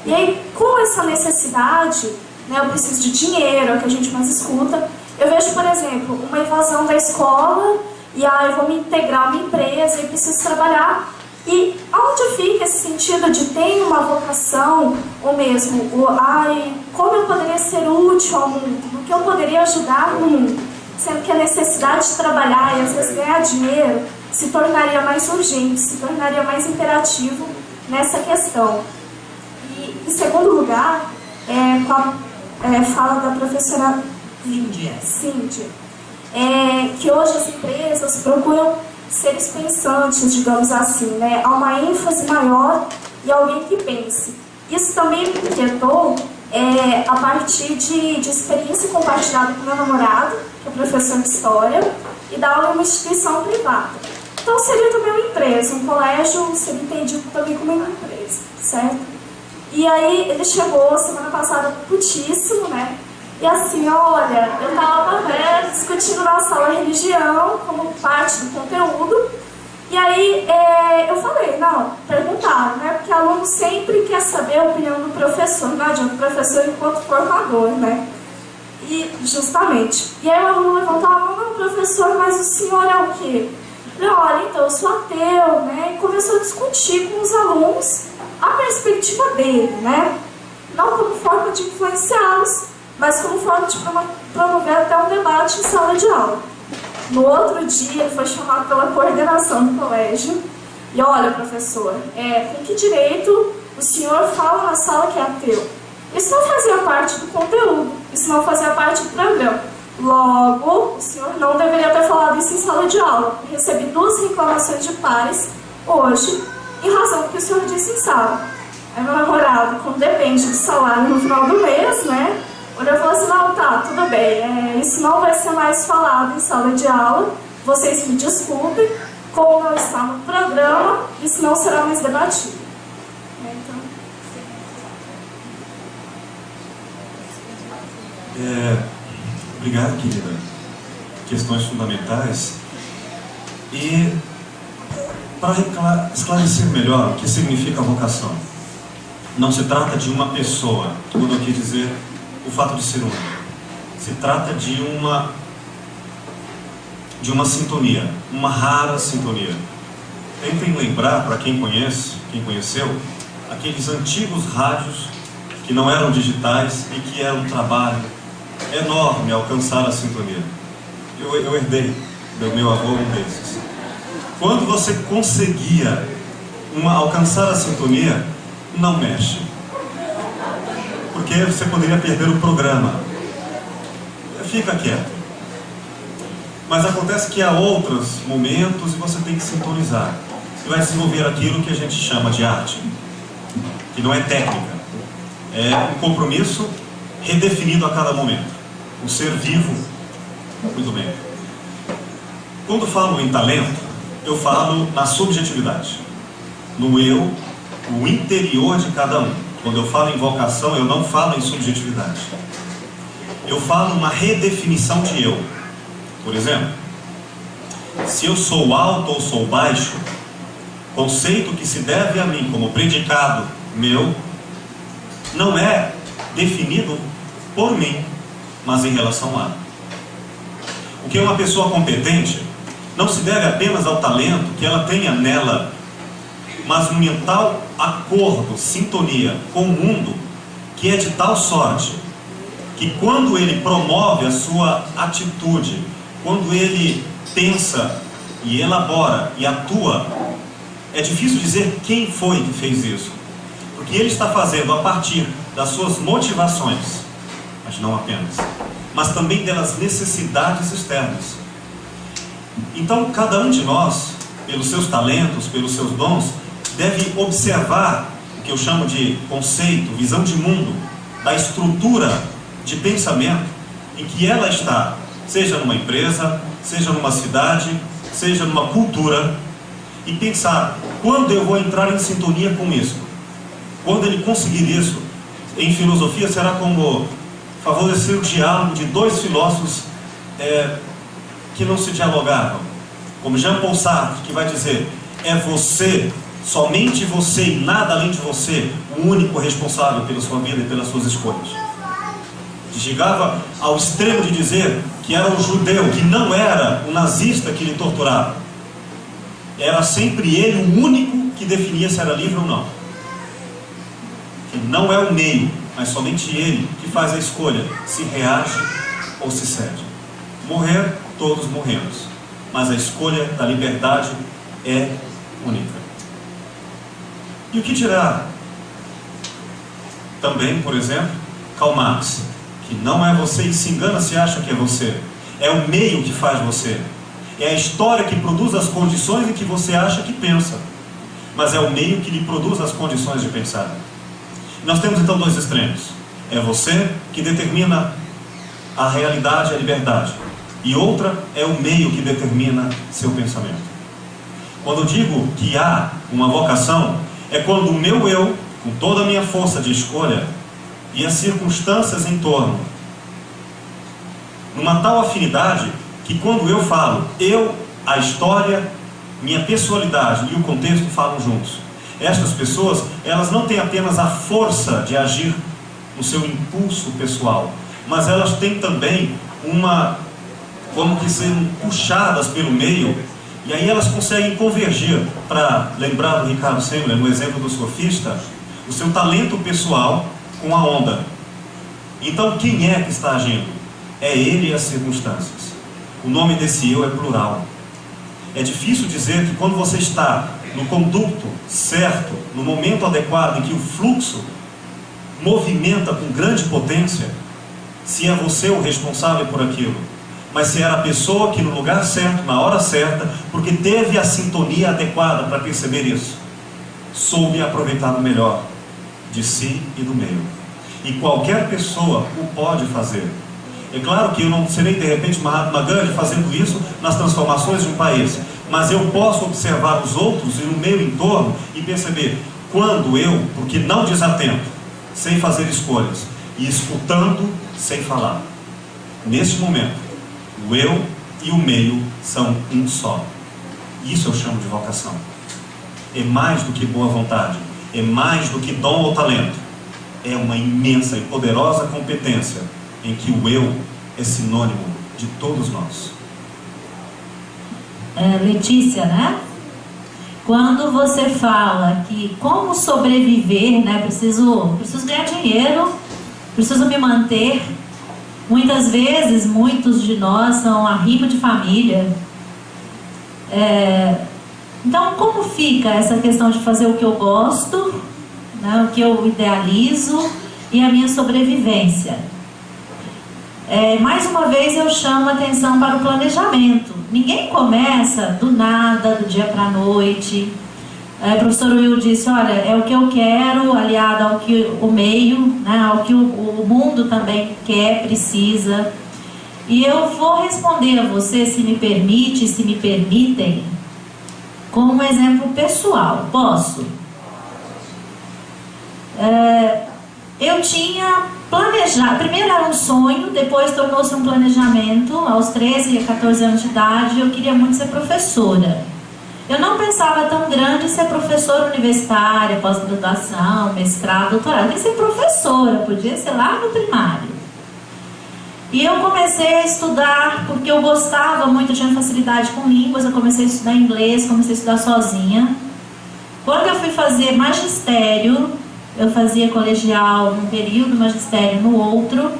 E aí, com essa necessidade, né, eu preciso de dinheiro, é o que a gente mais escuta. Eu vejo, por exemplo, uma evasão da escola, e eu vou me integrar a uma empresa e preciso trabalhar. E onde fica esse sentido de ter uma vocação, ou mesmo, como eu poderia ser útil ao mundo, no que eu poderia ajudar no mundo, sendo que a necessidade de trabalhar e às vezes ganhar dinheiro se tornaria mais urgente, se tornaria mais imperativo nessa questão. E, em segundo lugar, com a fala da professora Cíntia, que hoje as empresas procuram seres pensantes, digamos assim, né? Há uma ênfase maior e alguém que pense. Isso também me inquietou a partir de experiência compartilhada com meu namorado, que é professor de História, e da aula em uma instituição privada. Então seria também uma empresa, um colégio seria entendido também como uma empresa, certo? E aí ele chegou semana passada putíssimo, né? E assim, olha, eu estava discutindo na sala religião como parte do conteúdo. E aí eu falei, não, perguntaram, né? Porque aluno sempre quer saber a opinião do professor, não adianta o professor enquanto formador, né? E justamente. E aí o aluno levantou a mão, não, professor, mas o senhor é o quê? Eu falei, olha, então eu sou ateu, né? E começou a discutir com os alunos a perspectiva dele, né? Não como forma de influenciá-los, mas como forma de promover até um debate em sala de aula. No outro dia, ele foi chamado pela coordenação do colégio. E olha, professor, com que direito o senhor fala na sala que é ateu? Isso não fazia parte do conteúdo, isso não fazia parte do programa. Logo, o senhor não deveria ter falado isso em sala de aula. Recebi 2 reclamações de pais hoje, em razão do que o senhor disse em sala. Aí meu namorado, como depende do salário no final do mês, né? Olhou e falou assim, não, tá, tudo bem, isso não vai ser mais falado em sala de aula, vocês me desculpem, como não está no programa, isso não será mais debatido. Então... Obrigado, querida. Questões fundamentais. E para esclarecer melhor o que significa vocação, não se trata de uma pessoa, quando eu quis dizer o fato de ser único. Se trata de uma sintonia, uma rara sintonia. Tentem lembrar, para quem conheceu, aqueles antigos rádios que não eram digitais e que era um trabalho enorme alcançar a sintonia. Eu herdei do meu avô um desses. Quando você conseguia alcançar a sintonia, não mexe. Porque você poderia perder o programa. Fica quieto. Mas acontece que há outros momentos e você tem que sintonizar. Você vai desenvolver aquilo que a gente chama de arte, que não é técnica. É um compromisso redefinido a cada momento. Um ser vivo. Muito bem. Quando falo em talento, eu falo na subjetividade. No eu, o interior de cada um. Quando eu falo em vocação, eu não falo em subjetividade. Eu falo uma redefinição de eu. Por exemplo, se eu sou alto ou sou baixo, conceito que se deve a mim como predicado meu, não é definido por mim, mas em relação a. O que é uma pessoa competente não se deve apenas ao talento que ela tenha nela, mas um mental acordo, sintonia com o mundo, que é de tal sorte que quando ele promove a sua atitude, quando ele pensa e elabora e atua, é difícil dizer quem foi que fez isso, porque ele está fazendo a partir das suas motivações, mas não apenas, mas também das necessidades externas. Então cada um de nós, pelos seus talentos, pelos seus dons, deve observar o que eu chamo de conceito, visão de mundo, da estrutura de pensamento em que ela está seja numa empresa, seja numa cidade, seja numa cultura, e pensar, quando eu vou entrar em sintonia com isso? Quando ele conseguir isso, em filosofia será como favorecer o diálogo de dois filósofos que não se dialogavam. Como Jean-Paul Sartre, que vai dizer, é você, somente você e nada além de você, o único responsável pela sua vida e pelas suas escolhas. Chegava ao extremo de dizer que era o judeu, que não era o nazista que lhe torturava. Era sempre ele o único que definia se era livre ou não. Que não é o meio, mas somente ele que faz a escolha, se reage ou se cede. Morrer, todos morremos. Mas a escolha da liberdade é única. E o que dirá também, por exemplo, Karl Marx, que não é você e se engana se acha que é você. É o meio que faz você. É a história que produz as condições em que você acha que pensa. Mas é o meio que lhe produz as condições de pensar. Nós temos então dois extremos. É você que determina a realidade e a liberdade. E outra é o meio que determina seu pensamento. Quando eu digo que há uma vocação, é quando o meu eu, com toda a minha força de escolha, e as circunstâncias em torno, numa tal afinidade, que quando eu falo, eu, a história, minha pessoalidade e o contexto falam juntos. Estas pessoas, elas não têm apenas a força de agir no seu impulso pessoal, mas elas têm também como que serem puxadas pelo meio, e aí elas conseguem convergir, para lembrar do Ricardo Semler, no exemplo do surfista, o seu talento pessoal com a onda. Então quem é que está agindo? É ele e as circunstâncias. O nome desse eu é plural. É difícil dizer que quando você está no conduto certo, no momento adequado em que o fluxo movimenta com grande potência, se é você o responsável por aquilo, mas se era a pessoa que no lugar certo, na hora certa, porque teve a sintonia adequada para perceber isso, soube aproveitar o melhor de si e do meio. E qualquer pessoa o pode fazer. É claro que eu não serei de repente Mahatma Gandhi fazendo isso nas transformações de um país, mas eu posso observar os outros e no meu entorno e perceber quando eu, porque não desatento, sei fazer escolhas e escutando sem falar. Neste momento, o eu e o meio são um só. Isso eu chamo de vocação. É mais do que boa vontade, é mais do que dom ou talento. É uma imensa e poderosa competência em que o eu é sinônimo de todos nós. Letícia, né? Quando você fala que como sobreviver, né? Preciso ganhar dinheiro, preciso me manter. Muitas vezes, muitos de nós são arrimo de família. Então, como fica essa questão de fazer o que eu gosto, né, o que eu idealizo e a minha sobrevivência? Mais uma vez eu chamo a atenção para o planejamento. Ninguém começa do nada, do dia para a noite. O professor Will disse, olha, é o que eu quero, aliado ao que o meio, né, ao que o mundo também quer, precisa. E eu vou responder a você, se me permite, se me permitem, com um exemplo pessoal. Posso? Eu tinha planejado, primeiro era um sonho, depois tornou-se um planejamento. Aos 13 e 14 anos de idade, eu queria muito ser professora. Eu não pensava tão grande em ser professora universitária, pós-graduação, mestrado, doutorado. Eu queria ser professora, podia ser lá no primário. E eu comecei a estudar, porque eu gostava muito, eu tinha facilidade com línguas, eu comecei a estudar inglês, comecei a estudar sozinha. Quando eu fui fazer magistério, eu fazia colegial num período, magistério no outro.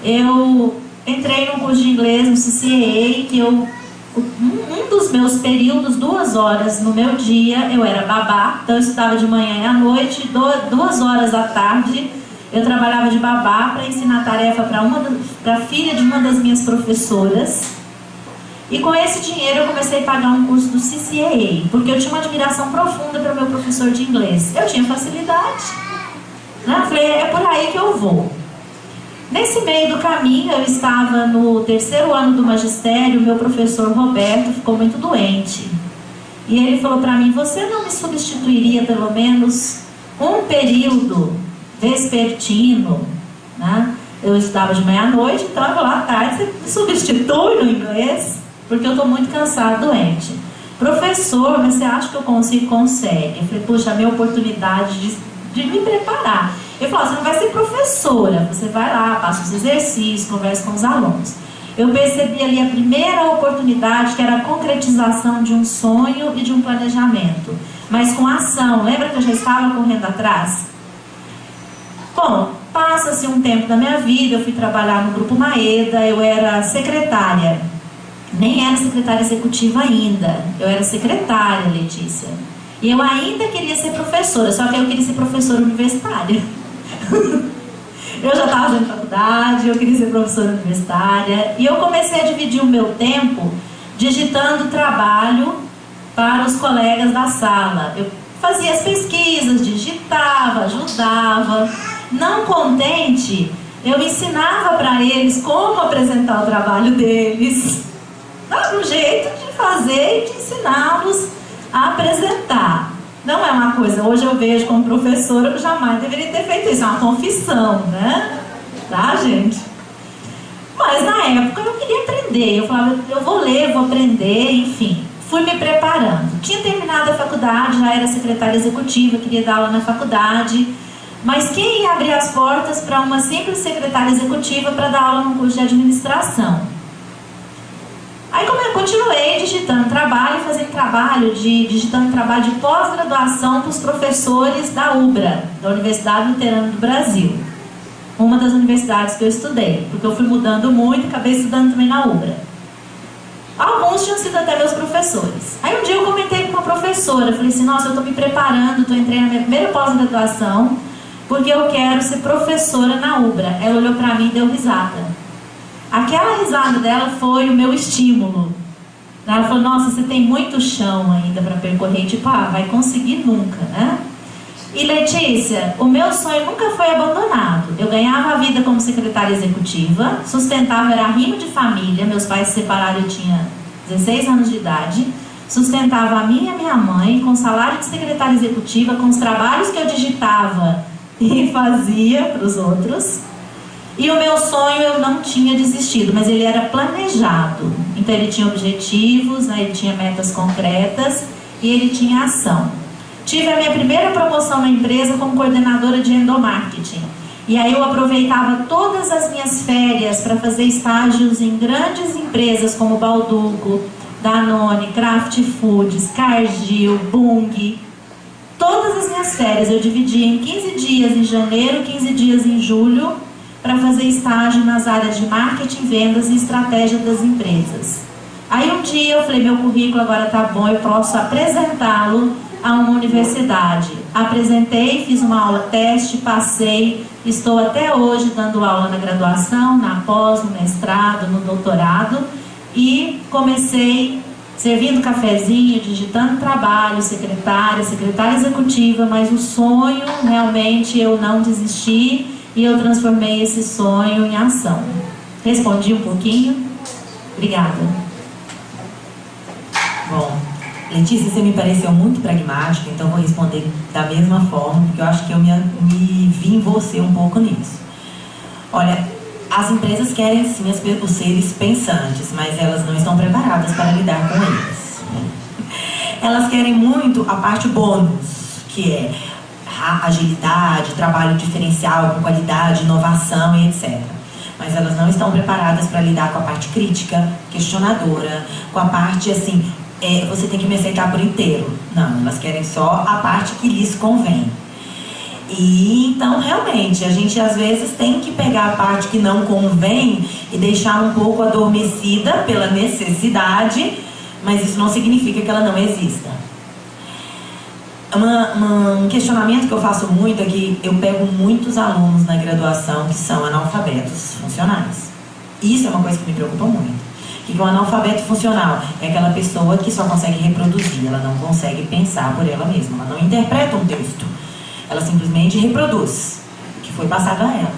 Eu entrei num curso de inglês no CCA, que um dos meus períodos, 2 horas no meu dia, eu era babá, então eu estudava de manhã e à noite, 2 horas à tarde, eu trabalhava de babá para ensinar tarefa para a filha de uma das minhas professoras. E com esse dinheiro eu comecei a pagar um curso do CCA, porque eu tinha uma admiração profunda pelo meu professor de inglês. Eu tinha facilidade, né? Eu falei, é por aí que eu vou. Nesse meio do caminho, eu estava no 3º ano do magistério, meu professor Roberto ficou muito doente. E ele falou para mim, você não me substituiria pelo menos um período vespertino, né? Eu estudava de manhã à noite, então eu vou lá à tarde, você me substitui no inglês, porque eu estou muito cansada, doente. Professor, mas você acha que eu consigo? Consegue. Eu falei, puxa, a minha oportunidade de me preparar. Ele falou, você não vai ser professora, você vai lá, passa os exercícios, conversa com os alunos. Eu percebi ali a primeira oportunidade, que era a concretização de um sonho e de um planejamento, mas com ação. Lembra que eu já estava correndo atrás? Bom, passa-se um tempo da minha vida, eu fui trabalhar no Grupo Maeda, eu era secretária. Nem era secretária executiva ainda, eu era secretária, Letícia. E eu ainda queria ser professora, só que eu queria ser professora universitária. Eu já estava fazendo faculdade, eu queria ser professora universitária. E eu comecei a dividir o meu tempo digitando trabalho para os colegas da sala. Eu fazia as pesquisas, digitava, ajudava. Não contente, eu ensinava para eles como apresentar o trabalho deles. Dava um jeito de fazer e de ensiná-los a apresentar. Não é uma coisa, hoje eu vejo como professora que eu jamais deveria ter feito isso, é uma confissão, né? Tá, gente? Mas na época eu queria aprender, eu falava, eu vou ler, vou aprender, enfim. Fui me preparando. Tinha terminado a faculdade, já era secretária executiva, queria dar aula na faculdade. Mas quem ia abrir as portas para uma simples secretária executiva para dar aula num curso de administração? Aí como eu continuei digitando trabalho, digitando trabalho de pós-graduação para os professores da UBRA, da Universidade Luterana do Brasil. Uma das universidades que eu estudei, porque eu fui mudando muito e acabei estudando também na UBRA. Alguns tinham sido até meus professores. Aí um dia eu comentei com uma professora, falei assim, nossa, eu estou me preparando, entrei na minha primeira pós-graduação, porque eu quero ser professora na UBRA. Ela olhou para mim e deu risada. Aquela risada dela foi o meu estímulo. Ela falou, nossa, você tem muito chão ainda para percorrer. Tipo, vai conseguir nunca, né? E Letícia, o meu sonho nunca foi abandonado. Eu ganhava a vida como secretária executiva, sustentava, era arrimo de família. Meus pais se separaram, eu tinha 16 anos de idade. Sustentava a mim e a minha mãe com salário de secretária executiva, com os trabalhos que eu digitava e fazia para os outros. E o meu sonho eu não tinha desistido, mas ele era planejado. Então ele tinha objetivos, né, ele tinha metas concretas e ele tinha ação. Tive a minha primeira promoção na empresa como coordenadora de endomarketing. E aí eu aproveitava todas as minhas férias para fazer estágios em grandes empresas como Balduco, Danone, Kraft Foods, Cargill, Bung. Todas as minhas férias eu dividia em 15 dias em janeiro, 15 dias em julho, para fazer estágio nas áreas de marketing, vendas e estratégia das empresas. Aí um dia eu falei, meu currículo agora tá bom, eu posso apresentá-lo a uma universidade. Apresentei, fiz uma aula teste, passei, estou até hoje dando aula na graduação, na pós, no mestrado, no doutorado, e comecei servindo cafezinho, digitando trabalho, secretária executiva, mas o sonho, realmente eu não desisti e eu transformei esse sonho em ação. Respondi um pouquinho? Obrigada. Bom, Letícia, você me pareceu muito pragmática, então vou responder da mesma forma, porque eu acho que eu me vi em você um pouco nisso. Olha, as empresas querem sim os seres pensantes, mas elas não estão preparadas para lidar com eles. Elas querem muito a parte bônus, que é a agilidade, trabalho diferencial, com qualidade, inovação e etc. Mas elas não estão preparadas para lidar com a parte crítica, questionadora, com a parte assim, você tem que me aceitar por inteiro. Não, elas querem só a parte que lhes convém. E então realmente a gente às vezes tem que pegar a parte que não convém e deixar um pouco adormecida pela necessidade, mas isso não significa que ela não exista. Um questionamento que eu faço muito é que eu pego muitos alunos na graduação que são analfabetos funcionais. Isso é uma coisa que me preocupa muito. O que é um analfabeto funcional? É aquela pessoa que só consegue reproduzir, ela não consegue pensar por ela mesma, ela não interpreta um texto, ela simplesmente reproduz o que foi passado a ela.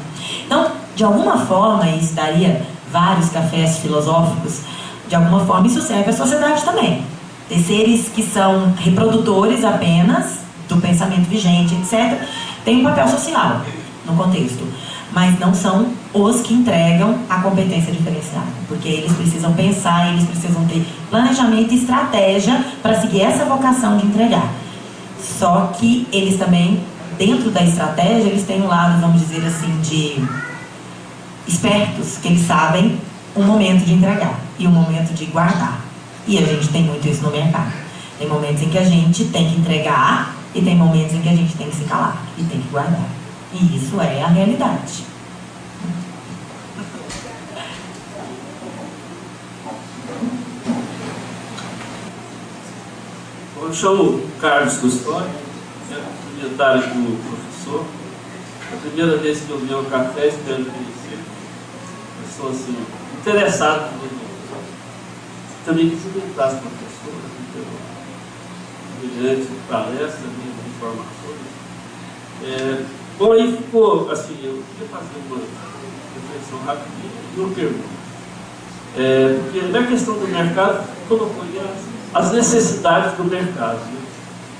Então, De alguma forma, e isso daria vários cafés filosóficos, de alguma forma isso serve à sociedade também. Tem seres que são reprodutores apenas do pensamento vigente, etc., tem um papel social no contexto, mas não são os que entregam a competência diferenciada, porque eles precisam pensar, eles precisam ter planejamento e estratégia para seguir essa vocação de entregar. Só que eles também, dentro da estratégia, eles têm um lado, vamos dizer assim, de espertos, que eles sabem um momento de entregar e um momento de guardar. E a gente tem muito isso no mercado. Tem momentos em que a gente tem que entregar e tem momentos em que a gente tem que se calar e tem que guardar. E isso é a realidade. Eu chamo Carlos Custódio, secretário do professor. É a primeira vez que eu vi um café, espero conhecer. Eu sou assim, interessado no livro. Também cumprimentar as professoras, brilhante palestra, informações. Bom, aí ficou assim, eu queria fazer uma reflexão rapidinha e uma pergunta. Porque na questão do mercado, colocou as necessidades do mercado, né?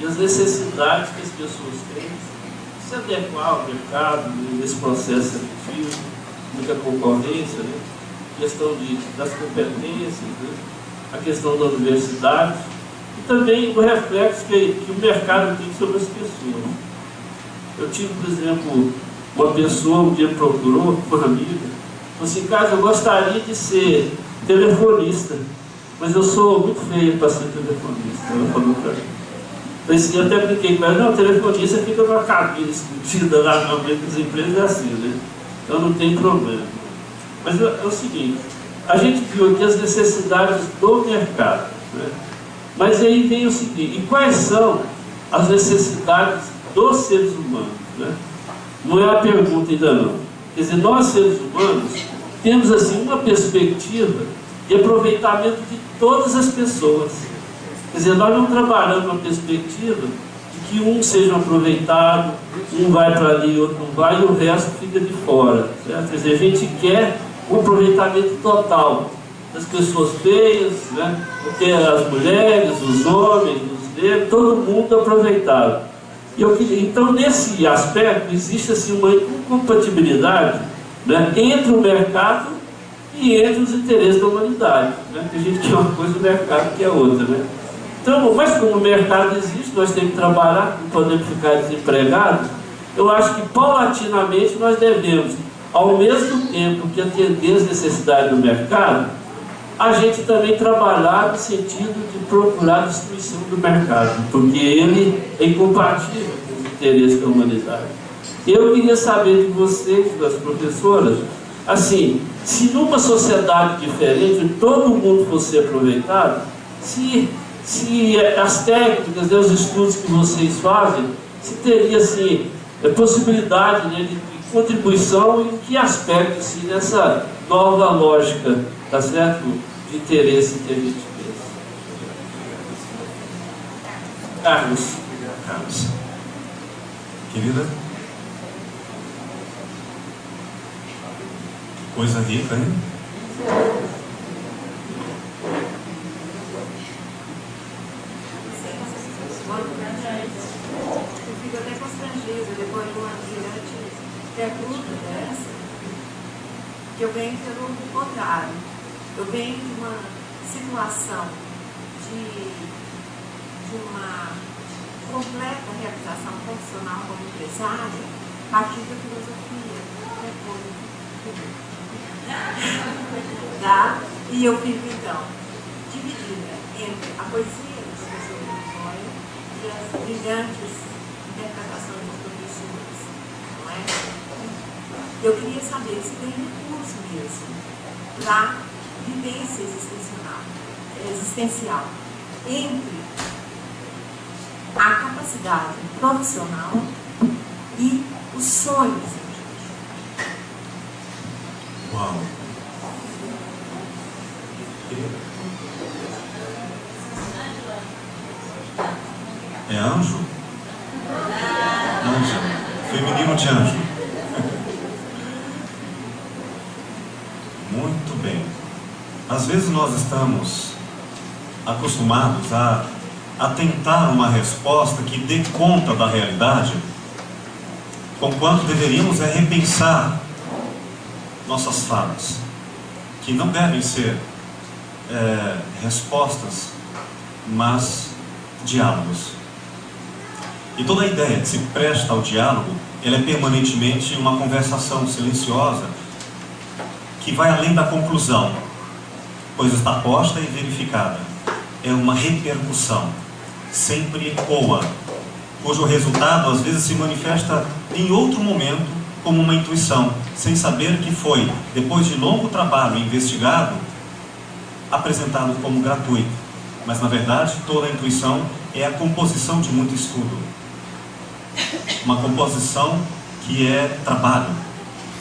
E as necessidades que as pessoas têm de se adequar ao mercado, nesse processo seletivo, muita concorrência, né? Questão das competências, né? A questão da universidade e também o reflexo que o mercado tem sobre as pessoas. Eu tive, por exemplo, uma pessoa um dia procurou, uma amiga, falou assim: Carlos, eu gostaria de ser telefonista, mas eu sou muito feio para ser telefonista. Ela falou para mim. Eu até brinquei com ela: não, telefonista fica numa cabine escondida lá na frente das empresas, assim, né? Então não tem problema. Mas é o seguinte, a gente viu aqui as necessidades do mercado, né? Mas aí vem o seguinte: e quais são as necessidades dos seres humanos, né? Não é a pergunta ainda não. Quer dizer, nós seres humanos temos assim uma perspectiva de aproveitamento de todas as pessoas. Quer dizer, nós não trabalhamos uma perspectiva de que um seja aproveitado, um vai para ali, outro não vai, e o resto fica de fora, certo? Quer dizer, a gente quer um aproveitamento total das pessoas feias, né? Porque as mulheres, os homens, os negros, todo mundo aproveitado. Então, nesse aspecto, existe assim, uma incompatibilidade, né, entre o mercado e entre os interesses da humanidade, né? Porque a gente quer uma coisa, o mercado quer outra, né? Então, mas como o mercado existe, nós temos que trabalhar, não podemos ficar desempregados. Eu acho que paulatinamente nós devemos, ao mesmo tempo que atender as necessidades do mercado, a gente também trabalhar no sentido de procurar a destruição do mercado, porque ele é incompatível com os interesses da humanidade. Eu queria saber de vocês, das professoras, assim, se numa sociedade diferente, todo mundo fosse aproveitado, se as técnicas, os estudos que vocês fazem, se teria assim, possibilidade, né, de contribuição e em que aspecto assim, nessa nova lógica, tá certo? De interesse que a gente fez. Carlos. Querida, coisa rica, hein? Eu fico até constrangida depois de uma grande pergunta dessa, que eu venho pelo contrário. Eu venho de uma situação de uma completa realização profissional como empresária a partir da filosofia, tá? E eu fico, então, dividida entre a poesia do professor Vitória e as brilhantes interpretações dos professores, não é? Eu queria saber se tem recurso mesmo para vivência existencial entre a capacidade profissional e os sonhos. Uau! É anjo? Anjo. Feminino de anjo. vezes nós estamos acostumados a tentar uma resposta que dê conta da realidade, conquanto deveríamos repensar nossas falas, que não devem ser respostas, mas diálogos. E toda a ideia que se presta ao diálogo, ela é permanentemente uma conversação silenciosa, que vai além da conclusão, pois está posta e verificada. É uma repercussão, sempre ecoa, cujo resultado às vezes se manifesta em outro momento como uma intuição, sem saber que foi, depois de longo trabalho investigado, apresentado como gratuito. Mas na verdade toda a intuição é a composição de muito estudo, uma composição que é trabalho,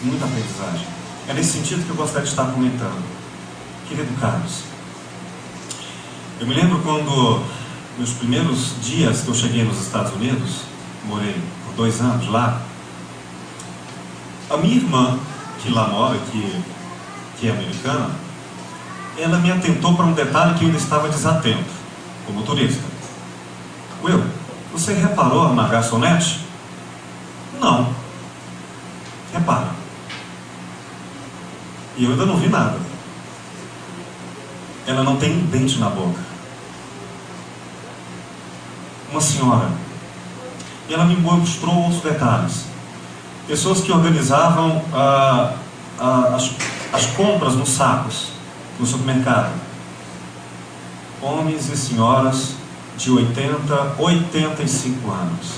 muita aprendizagem. É nesse sentido que eu gostaria de estar comentando. Querido Carlos, eu me lembro quando, nos primeiros dias que eu cheguei nos Estados Unidos, morei por 2 anos lá, a minha irmã, que lá mora, que é americana, ela me atentou para um detalhe que eu ainda estava desatento, como turista. Will, você reparou na garçonete? Não. Repara. E eu ainda não vi nada. Ela não tem um dente na boca. Uma senhora. E ela me mostrou outros detalhes. Pessoas que organizavam as compras nos sacos, no supermercado. Homens e senhoras de 80, 85 anos.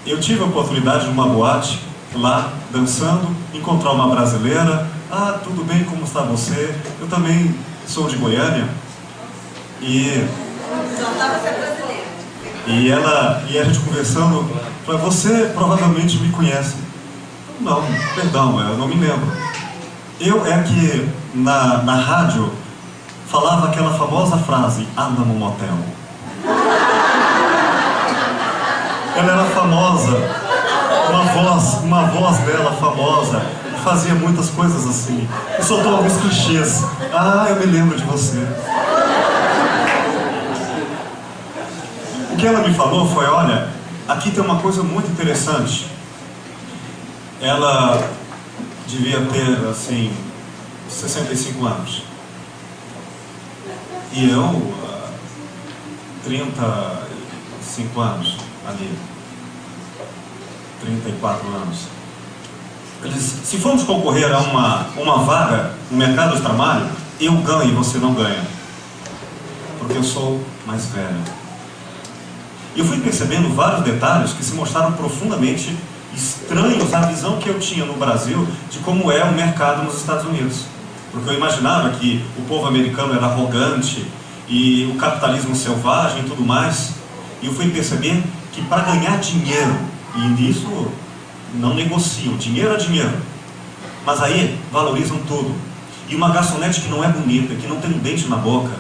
Eu tive a oportunidade de uma boate lá, dançando, encontrar uma brasileira. Ah, tudo bem, como está você? Eu também sou de Goiânia. E a gente conversando, falou, você provavelmente me conhece. Não, perdão, eu não me lembro. É que na rádio falava aquela famosa frase, anda no motel. Ela era famosa, uma voz dela famosa, fazia muitas coisas assim, e soltou alguns clichês. Ah, eu me lembro de você. O que ela me falou foi, olha, aqui tem uma coisa muito interessante. Ela devia ter, assim, 65 anos. E eu, 35 anos ali. 34 anos. Ele disse, se formos concorrer a uma vaga no mercado de trabalho, eu ganho e você não ganha. Porque eu sou mais velho. E eu fui percebendo vários detalhes que se mostraram profundamente estranhos à visão que eu tinha no Brasil de como é o mercado nos Estados Unidos. Porque eu imaginava que o povo americano era arrogante e o capitalismo selvagem e tudo mais. E eu fui perceber que para ganhar dinheiro, e nisso não negociam, dinheiro é dinheiro, mas aí valorizam tudo. E uma garçonete que não é bonita, que não tem um dente na boca,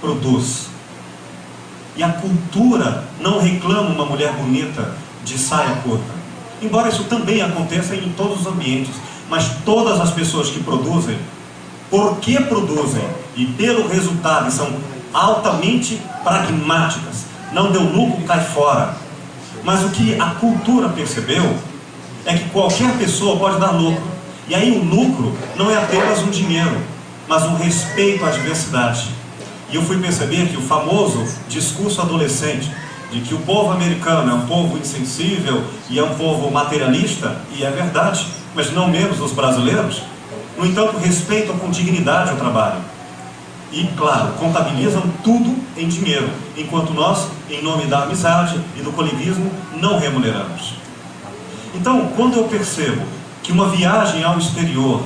produz. E a cultura não reclama uma mulher bonita de saia curta. Embora isso também aconteça em todos os ambientes, mas todas as pessoas que produzem, porque produzem e pelo resultado são altamente pragmáticas, não deu lucro, cai fora. Mas o que a cultura percebeu é que qualquer pessoa pode dar lucro. E aí o lucro não é apenas um dinheiro, mas um respeito à diversidade. E eu fui perceber que o famoso discurso adolescente de que o povo americano é um povo insensível e é um povo materialista, e é verdade, mas não menos os brasileiros, no entanto respeitam com dignidade o trabalho. E, claro, contabilizam tudo em dinheiro, enquanto nós, em nome da amizade e do colivismo, não remuneramos. Então, quando eu percebo que uma viagem ao exterior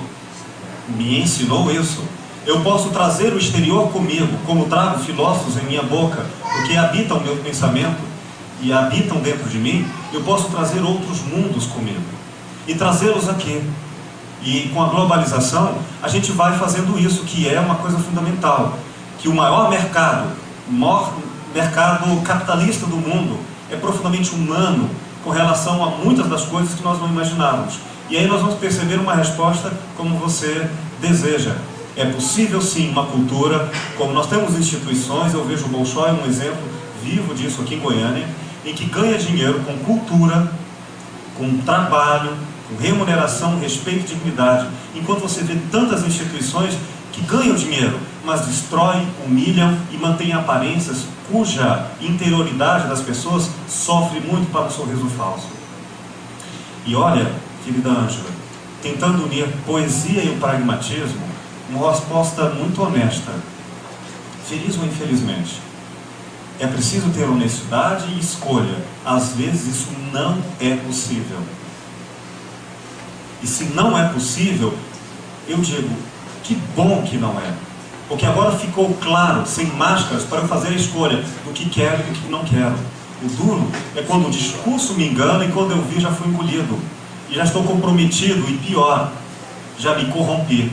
me ensinou isso, eu posso trazer o exterior comigo, como trago filósofos em minha boca, porque habitam o meu pensamento e habitam dentro de mim, eu posso trazer outros mundos comigo e trazê-los aqui. E com a globalização, a gente vai fazendo isso, que é uma coisa fundamental, que o maior mercado capitalista do mundo é profundamente humano com relação a muitas das coisas que nós não imaginávamos. E aí nós vamos perceber uma resposta como você deseja. É possível sim uma cultura, como nós temos instituições, eu vejo o Bolshoi um exemplo vivo disso aqui em Goiânia, em que ganha dinheiro com cultura, com trabalho, com remuneração, respeito e dignidade, enquanto você vê tantas instituições que ganham dinheiro, mas destroem, humilham e mantêm aparências cuja interioridade das pessoas sofre muito para um sorriso falso. E olha, querida Ângela, tentando unir poesia e o pragmatismo, uma resposta muito honesta. Feliz ou infelizmente, é preciso ter honestidade e escolha. Às vezes isso não é possível. E se não é possível, eu digo, que bom que não é. Porque agora ficou claro, sem máscaras, para eu fazer a escolha do que quero e do que não quero. O duro é quando o discurso me engana e quando eu vi já fui engolido. E já estou comprometido e pior, já me corrompi.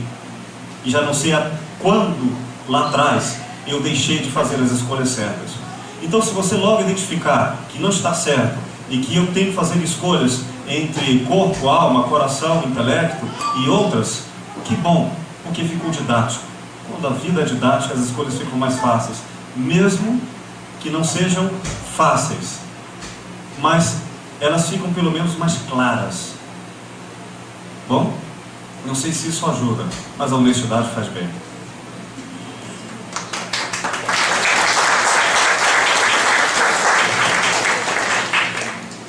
E já não sei quando, lá atrás, eu deixei de fazer as escolhas certas. Então, se você logo identificar que não está certo e que eu tenho que fazer escolhas entre corpo, alma, coração, intelecto e outras, que bom, porque ficou didático. Quando a vida é didática, as escolhas ficam mais fáceis, mesmo que não sejam fáceis, mas elas ficam pelo menos mais claras. Bom, não sei se isso ajuda, mas a honestidade faz bem.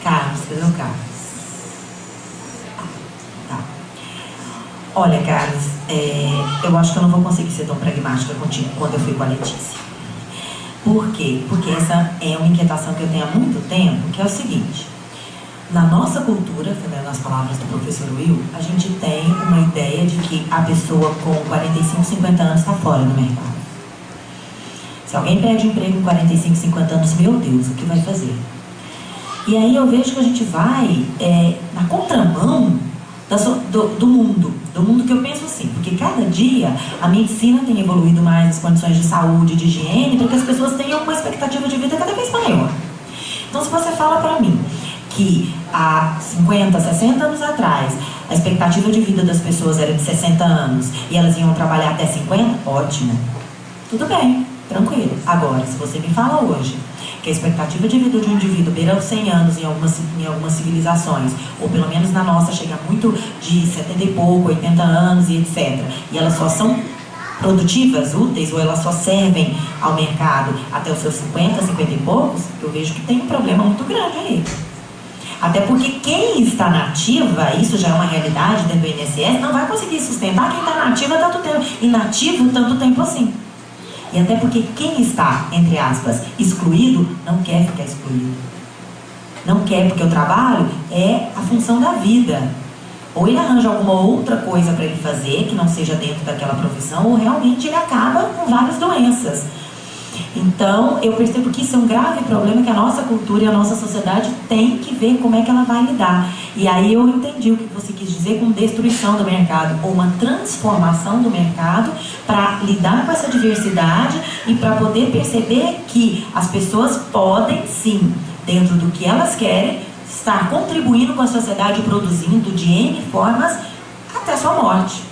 Carlos, cadê o Carlos? Tá. Olha, Carlos, eu acho que eu não vou conseguir ser tão pragmática contigo quando eu fui com a Letícia. Por quê? Porque essa é uma inquietação que eu tenho há muito tempo, que é o seguinte: na nossa cultura, nas palavras do professor Will, a gente tem uma ideia de que a pessoa com 45, 50 anos está fora do mercado. Se alguém perde emprego com 45, 50 anos, meu Deus, o que vai fazer? E aí eu vejo que a gente vai na contramão do mundo que eu penso assim, porque cada dia a medicina tem evoluído mais as condições de saúde, de higiene, para que as pessoas tenham uma expectativa de vida cada vez maior. Então, se você fala para mim que há 50, 60 anos atrás a expectativa de vida das pessoas era de 60 anos e elas iam trabalhar até 50, ótimo, tudo bem, tranquilo. Agora, se você me fala hoje que a expectativa de vida de um indivíduo beira os 100 anos em algumas civilizações, ou pelo menos na nossa chega muito de 70 e pouco, 80 anos e etc, e elas só são produtivas, úteis, ou elas só servem ao mercado até os seus 50, 50 e poucos, eu vejo que tem um problema muito grande aí. Até porque quem está na ativa, isso já é uma realidade dentro do INSS, não vai conseguir sustentar quem está na ativa tanto tempo, inativo tanto tempo assim. E até porque quem está, entre aspas, excluído, não quer ficar excluído. Não quer, porque o trabalho é a função da vida. Ou ele arranja alguma outra coisa para ele fazer, que não seja dentro daquela profissão, ou realmente ele acaba com várias doenças. Então, eu percebo que isso é um grave problema que a nossa cultura e a nossa sociedade tem que ver como é que ela vai lidar. E aí eu entendi o que você quis dizer com destruição do mercado, ou uma transformação do mercado para lidar com essa diversidade e para poder perceber que as pessoas podem, sim, dentro do que elas querem, estar contribuindo com a sociedade, produzindo de N formas até sua morte.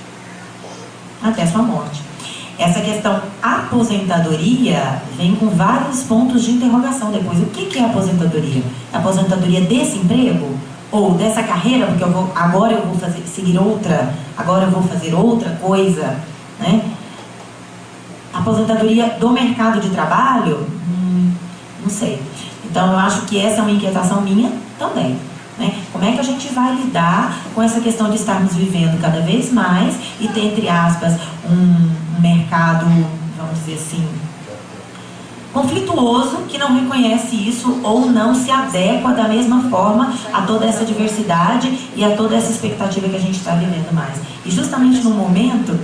Até sua morte. Essa questão aposentadoria vem com vários pontos de interrogação depois. O que é aposentadoria? A aposentadoria desse emprego? Ou dessa carreira, porque agora eu vou seguir outra, agora eu vou fazer outra coisa, né? Aposentadoria do mercado de trabalho? Não sei. Então eu acho que essa é uma inquietação minha também, né? Como é que a gente vai lidar com essa questão de estarmos vivendo cada vez mais e ter, entre aspas, um mercado, vamos dizer assim, conflituoso, que não reconhece isso ou não se adequa da mesma forma a toda essa diversidade e a toda essa expectativa que a gente está vivendo mais. E justamente num momento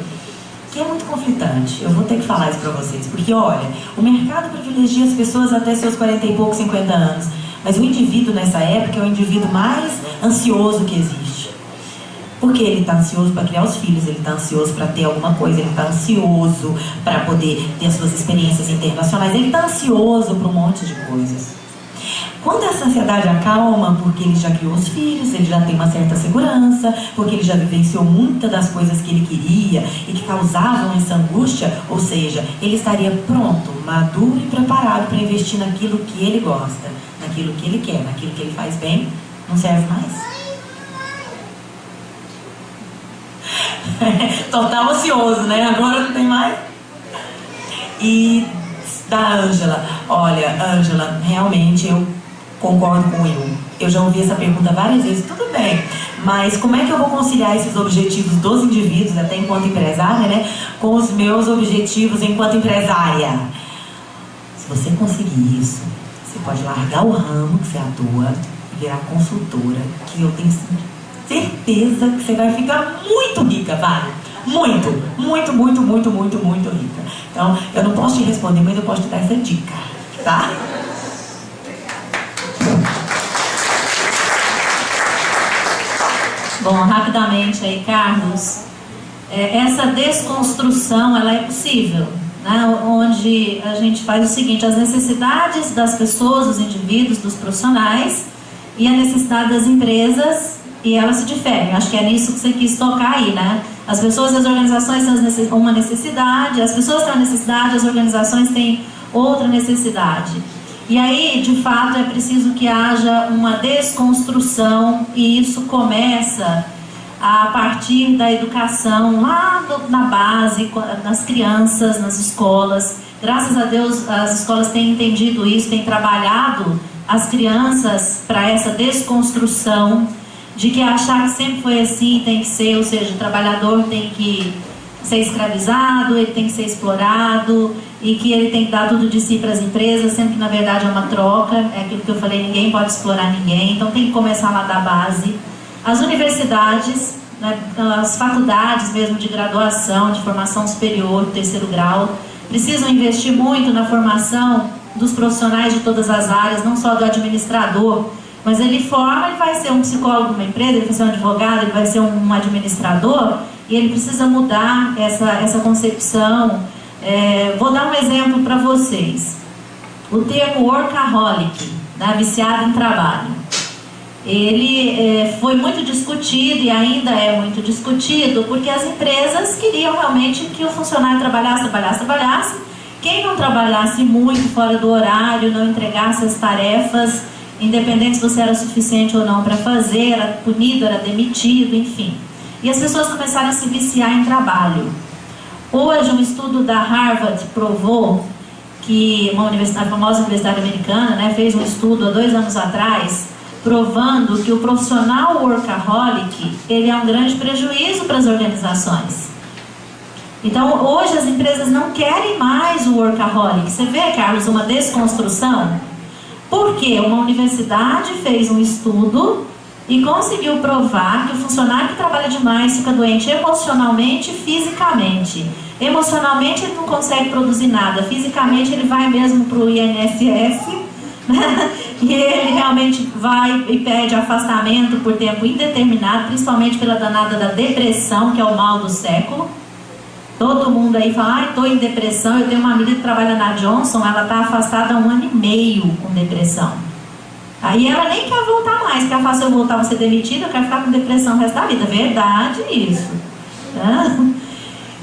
que é muito conflitante, eu vou ter que falar isso para vocês, porque olha, o mercado privilegia as pessoas até seus 40 e poucos, 50 anos, mas o indivíduo nessa época é o indivíduo mais ansioso que existe. Porque ele está ansioso para criar os filhos, ele está ansioso para ter alguma coisa, ele está ansioso para poder ter as suas experiências internacionais, ele está ansioso para um monte de coisas. Quando essa ansiedade acalma, porque ele já criou os filhos, ele já tem uma certa segurança, porque ele já vivenciou muitas das coisas que ele queria e que causavam essa angústia, ou seja, ele estaria pronto, maduro e preparado para investir naquilo que ele gosta, naquilo que ele quer, naquilo que ele faz bem. Não serve mais? Total ocioso, né? Agora não tem mais. E da Ângela, olha, Ângela, realmente eu concordo com eu já ouvi essa pergunta várias vezes. Tudo bem, mas como é que eu vou conciliar esses objetivos dos indivíduos, até enquanto empresária, né, com os meus objetivos enquanto empresária? Se você conseguir isso, você pode largar o ramo que você atua e virar consultora, que eu tenho certeza que você vai ficar muito rica, vale? Muito rica. Então, eu não posso te responder, mas eu posso te dar essa dica, tá? Bom, rapidamente aí, Carlos, essa desconstrução, ela é possível, né? Onde a gente faz o seguinte: as necessidades das pessoas, dos indivíduos, dos profissionais e a necessidade das empresas, e elas se diferem. Acho que é nisso que você quis tocar aí, né? As pessoas e as organizações têm uma necessidade, as pessoas têm uma necessidade, as organizações têm outra necessidade. E aí, de fato, é preciso que haja uma desconstrução, e isso começa a partir da educação, lá na base, nas crianças, nas escolas. Graças a Deus, as escolas têm entendido isso, têm trabalhado as crianças para essa desconstrução de que achar que sempre foi assim tem que ser, ou seja, o trabalhador tem que ser escravizado, ele tem que ser explorado e que ele tem que dar tudo de si para as empresas, sendo que na verdade é uma troca, é aquilo que eu falei, ninguém pode explorar ninguém, então tem que começar lá da base. As universidades, né, as faculdades mesmo de graduação, de formação superior, terceiro grau, precisam investir muito na formação dos profissionais de todas as áreas, não só do administrador, mas ele forma, ele vai ser um psicólogo numa empresa, ele vai ser um advogado, ele vai ser um administrador, e ele precisa mudar essa concepção. Vou dar um exemplo para vocês. O termo workaholic, né, viciado em trabalho, ele foi muito discutido e ainda é muito discutido porque as empresas queriam realmente que o funcionário trabalhasse. Quem não trabalhasse muito fora do horário, não entregasse as tarefas, independente se você era suficiente ou não para fazer, era punido, era demitido, enfim. E as pessoas começaram a se viciar em trabalho. Hoje, um estudo da Harvard provou que a famosa universidade americana, né, fez um estudo há 2 anos atrás, provando que o profissional workaholic, ele é um grande prejuízo para as organizações. Então, hoje as empresas não querem mais o workaholic. Você vê, Carlos, uma desconstrução? Porque uma universidade fez um estudo e conseguiu provar que o funcionário que trabalha demais fica doente emocionalmente e fisicamente. Emocionalmente ele não consegue produzir nada, fisicamente ele vai mesmo para o INSS, né? E ele realmente vai e pede afastamento por tempo indeterminado, principalmente pela danada da depressão, que é o mal do século. Todo mundo aí fala, estou em depressão. Eu tenho uma amiga que trabalha na Johnson, ela está afastada há 1 ano e meio com depressão. Aí ela nem quer voltar mais, quer fazer eu voltar a ser demitida, eu quero ficar com depressão o resto da vida. Verdade isso.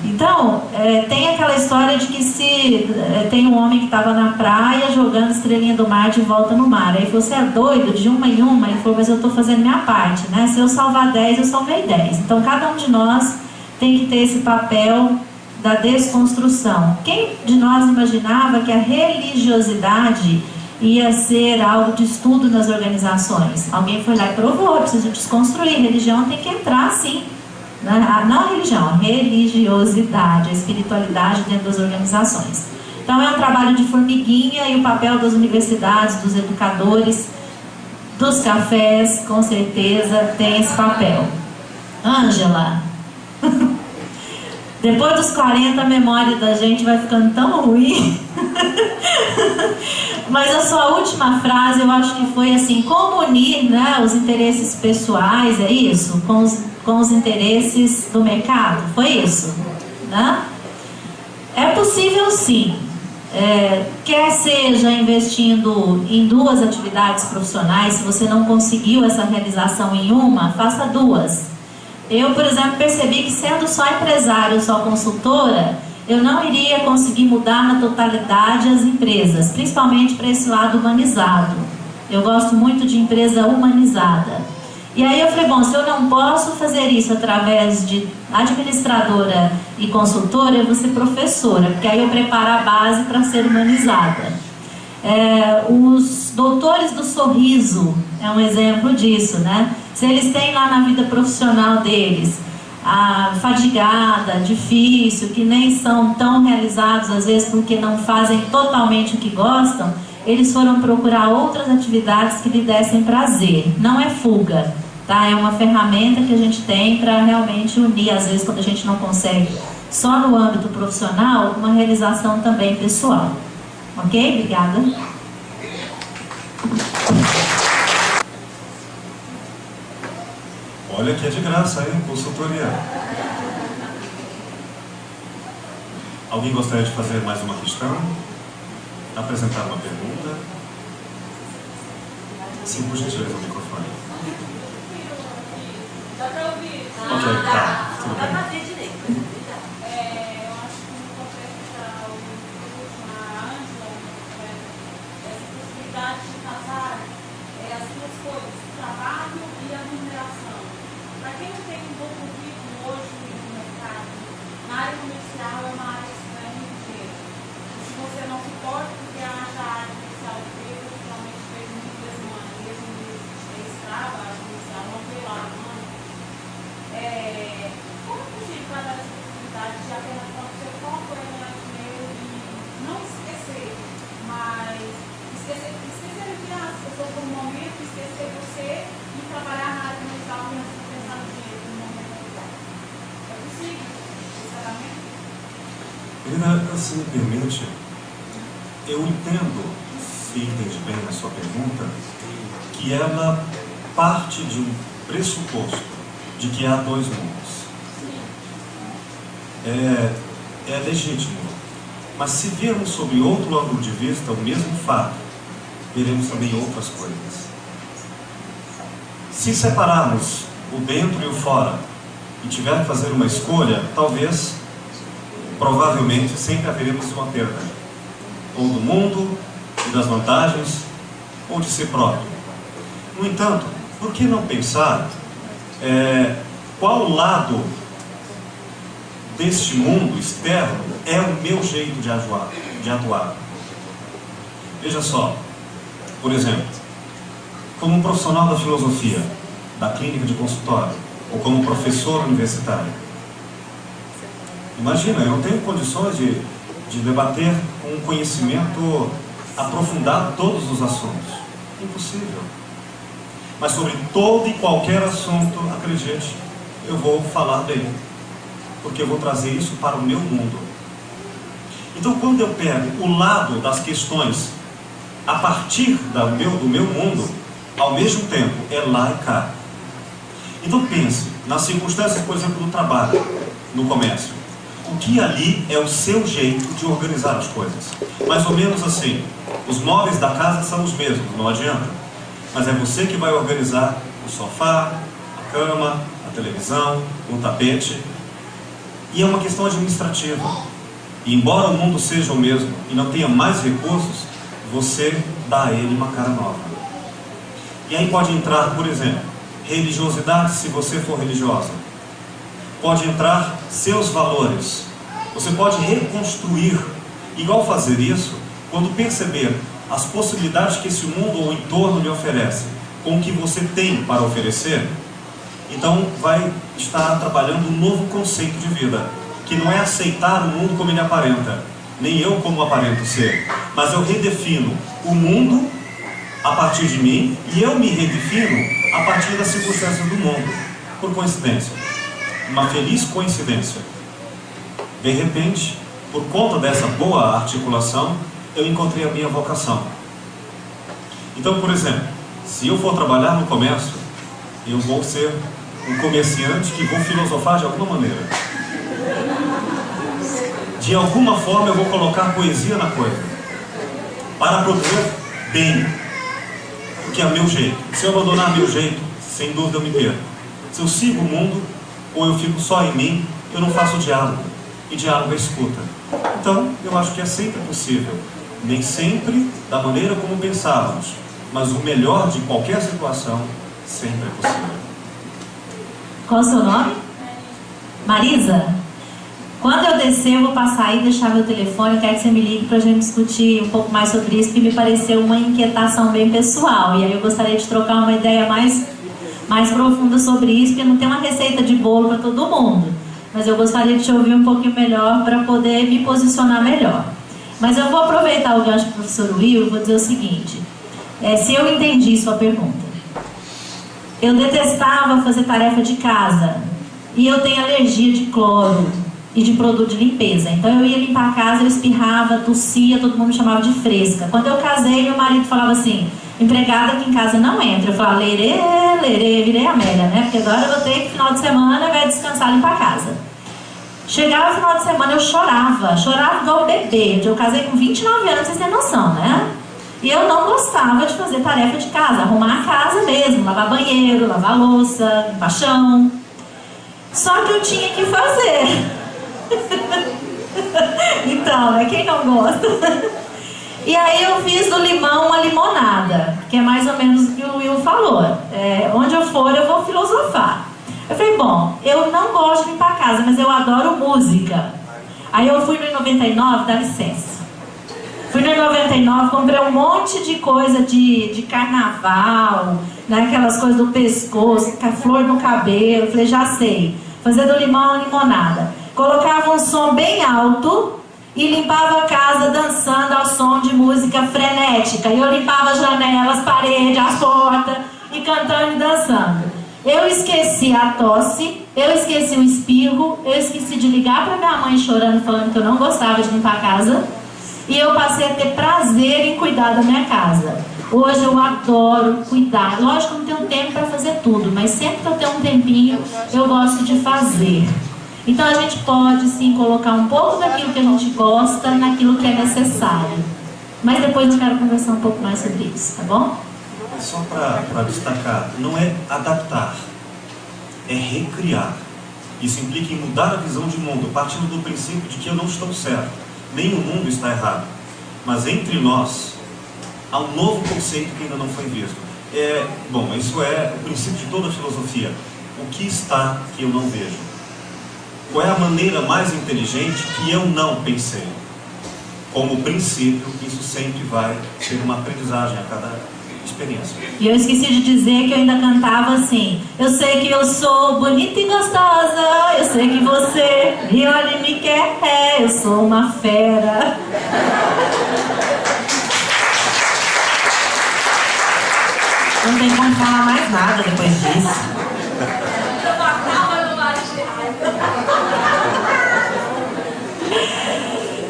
Então, tem aquela história de que se tem um homem que estava na praia jogando estrelinha do mar de volta no mar. Aí você é doido, de uma em uma. Ele falou, mas eu estou fazendo minha parte, né? Se eu salvar 10, eu salvei 10. Então, cada um de nós tem que ter esse papel da desconstrução. Quem de nós imaginava que a religiosidade ia ser algo de estudo nas organizações? Alguém foi lá e provou, preciso desconstruir. Religião tem que entrar sim. Não a religião, a religiosidade, a espiritualidade dentro das organizações. Então é um trabalho de formiguinha, e o papel das universidades, dos educadores, dos cafés, com certeza tem esse papel. Ângela, depois dos 40 a memória da gente vai ficando tão ruim. Mas a sua última frase eu acho que foi assim: como unir, né, os interesses pessoais, é isso? Com os interesses do mercado, foi isso, né? É possível sim. Quer seja investindo em 2 atividades profissionais, se você não conseguiu essa realização em uma, faça 2. Eu, por exemplo, percebi que sendo só empresária ou só consultora, eu não iria conseguir mudar na totalidade as empresas, principalmente para esse lado humanizado. Eu gosto muito de empresa humanizada. E aí eu falei, bom, se eu não posso fazer isso através de administradora e consultora, eu vou ser professora, porque aí eu preparo a base para ser humanizada. Os doutores do sorriso é um exemplo disso, né? Se eles têm lá na vida profissional deles a fadigada, difícil, que nem são tão realizados às vezes porque não fazem totalmente o que gostam, eles foram procurar outras atividades que lhe dessem prazer. Não é fuga, tá? É uma ferramenta que a gente tem para realmente unir, às vezes quando a gente não consegue só no âmbito profissional, uma realização também pessoal. Ok? Obrigada. Olha que é de graça, hein? Consultoria. Alguém gostaria de fazer mais uma questão? Apresentar uma pergunta? Sim, por gentileza, o microfone. Dá para ouvir? Ok, tá. Tudo bem. Eu acho que no contexto da Ângela, essa possibilidade de casar as 2 coisas, o trabalho e a remuneração. Para quem não tem um bom currículo hoje no mercado, na área comercial é uma área que ganha muito dinheiro. Se você não se importa, porque a área comercial inteira, principalmente fez muitas manias, de escrava, a área comercial não veio lá, como é possível dar essa possibilidade de apenas quando você foca em ganhar dinheiro e não esquecer, mas esquecer de as pessoas por um momento, esquecer você e trabalhar na área comercial e não pensar no dinheiro no momento atual? É possível, sinceramente? Irina, se me permite, eu entendo, se entendi bem a sua pergunta, que ela parte de um pressuposto de que há 2 mundos. É legítimo, mas se virmos sob outro ângulo de vista o mesmo fato, veremos também outras coisas. Se separarmos o dentro e o fora e tiver que fazer uma escolha, talvez, provavelmente, sempre haveremos uma perda, ou do mundo e das vantagens, ou de si próprio. No entanto, por que não pensar qual lado deste mundo externo é o meu jeito de atuar? Veja só, por exemplo, como um profissional da filosofia, da clínica de consultório, ou como professor universitário. Imagina, eu não tenho condições de debater com um conhecimento aprofundado todos os assuntos. Impossível. Mas sobre todo e qualquer assunto, acredite, eu vou falar dele, porque eu vou trazer isso para o meu mundo. Então, quando eu pego o lado das questões a partir do meu mundo, ao mesmo tempo é lá e cá. Então pense nas circunstâncias, por exemplo, do trabalho, no comércio. O que ali é o seu jeito de organizar as coisas? Mais ou menos assim, os móveis da casa são os mesmos, não adianta. Mas é você que vai organizar o sofá, a cama, a televisão, o tapete. E é uma questão administrativa. E embora o mundo seja o mesmo e não tenha mais recursos, você dá a ele uma cara nova. E aí pode entrar, por exemplo, religiosidade, se você for religiosa. Pode entrar seus valores. Você pode reconstruir. Igual fazer isso quando perceber as possibilidades que esse mundo ou o entorno lhe oferece, com o que você tem para oferecer. Então vai estar trabalhando um novo conceito de vida, que não é aceitar o mundo como ele aparenta, nem eu como aparento ser, mas eu redefino o mundo a partir de mim e eu me redefino a partir das circunstâncias do mundo, por coincidência, uma feliz coincidência. De repente, por conta dessa boa articulação, eu encontrei a minha vocação. Então, por exemplo, se eu for trabalhar no comércio, eu vou ser um comerciante que vou filosofar de alguma maneira. De alguma forma eu vou colocar poesia na coisa, para produzir bem, porque é meu jeito. Se eu abandonar meu jeito, sem dúvida eu me perco. Se eu sigo o mundo, ou eu fico só em mim, eu não faço diálogo, e diálogo é escuta. Então, eu acho que é sempre possível, nem sempre da maneira como pensávamos, mas o melhor de qualquer situação sempre é possível. Qual é o seu nome? Marisa? Quando eu descer, eu vou passar aí e deixar meu telefone. Eu quero que você me ligue para a gente discutir um pouco mais sobre isso, que me pareceu uma inquietação bem pessoal. E aí eu gostaria de trocar uma ideia mais profunda sobre isso, porque não tem uma receita de bolo para todo mundo. Mas eu gostaria de te ouvir um pouquinho melhor para poder me posicionar melhor. Mas eu vou aproveitar o gancho do professor Will e vou dizer o seguinte. Se eu entendi sua pergunta. Eu detestava fazer tarefa de casa. E eu tenho alergia de cloro e de produto de limpeza. Então eu ia limpar a casa, eu espirrava, tossia, todo mundo me chamava de fresca. Quando eu casei, meu marido falava assim, empregada aqui em casa não entra. Eu falava, lerê, virei Amélia, né? Porque agora eu vou ter que, final de semana, vai descansar, limpar a casa. Chegava no final de semana, eu chorava igual bebê. Eu casei com 29 anos, vocês têm noção, né? E eu não gostava de fazer tarefa de casa, arrumar a casa mesmo, lavar banheiro, lavar louça, limpar chão. Só que eu tinha que fazer. Então, né? Quem não gosta? E aí eu fiz do limão uma limonada, que é mais ou menos o que o Will falou. Onde eu for, eu vou filosofar. Eu falei, bom, eu não gosto de limpar a casa, mas eu adoro música. Aí eu fui no 99, dá licença. Fui no 99, comprei um monte de coisa de carnaval, né? Aquelas coisas do pescoço, com a flor no cabelo. Falei, já sei, fazer do limão uma limonada. Colocava um som bem alto e limpava a casa dançando ao som de música frenética. E eu limpava as janelas, as paredes, as portas e cantando e dançando. Eu esqueci a tosse, eu esqueci o espirro, eu esqueci de ligar para minha mãe chorando, falando que eu não gostava de limpar a casa. E eu passei a ter prazer em cuidar da minha casa. Hoje eu adoro cuidar. Lógico que eu não tenho tempo para fazer tudo, mas sempre que eu tenho um tempinho, eu gosto de fazer. Então a gente pode sim colocar um pouco daquilo que a gente gosta naquilo que é necessário. Mas depois eu quero conversar um pouco mais sobre isso, tá bom? Só para destacar, não é adaptar, é recriar. Isso implica em mudar a visão de mundo, partindo do princípio de que eu não estou certo, nem o mundo está errado. Mas entre nós, há um novo conceito que ainda não foi visto. Bom, isso é o princípio de toda a filosofia. O que está que eu não vejo? Qual é a maneira mais inteligente que eu não pensei? Como princípio, isso sempre vai ser uma aprendizagem a cada experiência. E eu esqueci de dizer que eu ainda cantava assim: eu sei que eu sou bonita e gostosa, eu sei que você me olha e me quer, eu sou uma fera. Não tem como falar mais nada depois disso.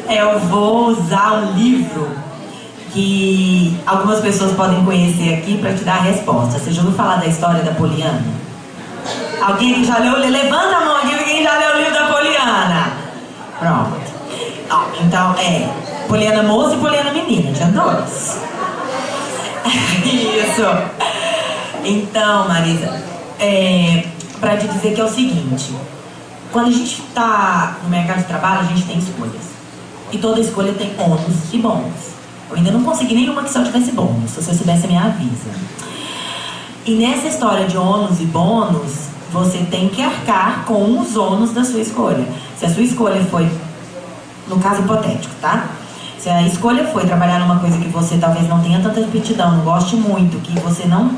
Eu vou usar um livro que algumas pessoas podem conhecer aqui para te dar a resposta. Você já ouviu falar da história da Poliana? Alguém que já leu? Levanta a mão aqui, quem já leu o livro da Poliana. Pronto. Então, Poliana moça e Poliana menina, tinha dois. Isso. Então, Marisa, para te dizer que é o seguinte: quando a gente está no mercado de trabalho, a gente tem escolhas. E toda escolha tem ônus e bônus. Eu ainda não consegui nenhuma que só tivesse bônus. Se você soubesse, me avisa. E nessa história de ônus e bônus, você tem que arcar com os ônus da sua escolha. Se a sua escolha foi, no caso hipotético, tá? Se a escolha foi trabalhar numa coisa que você talvez não tenha tanta aptidão, não goste muito, que você não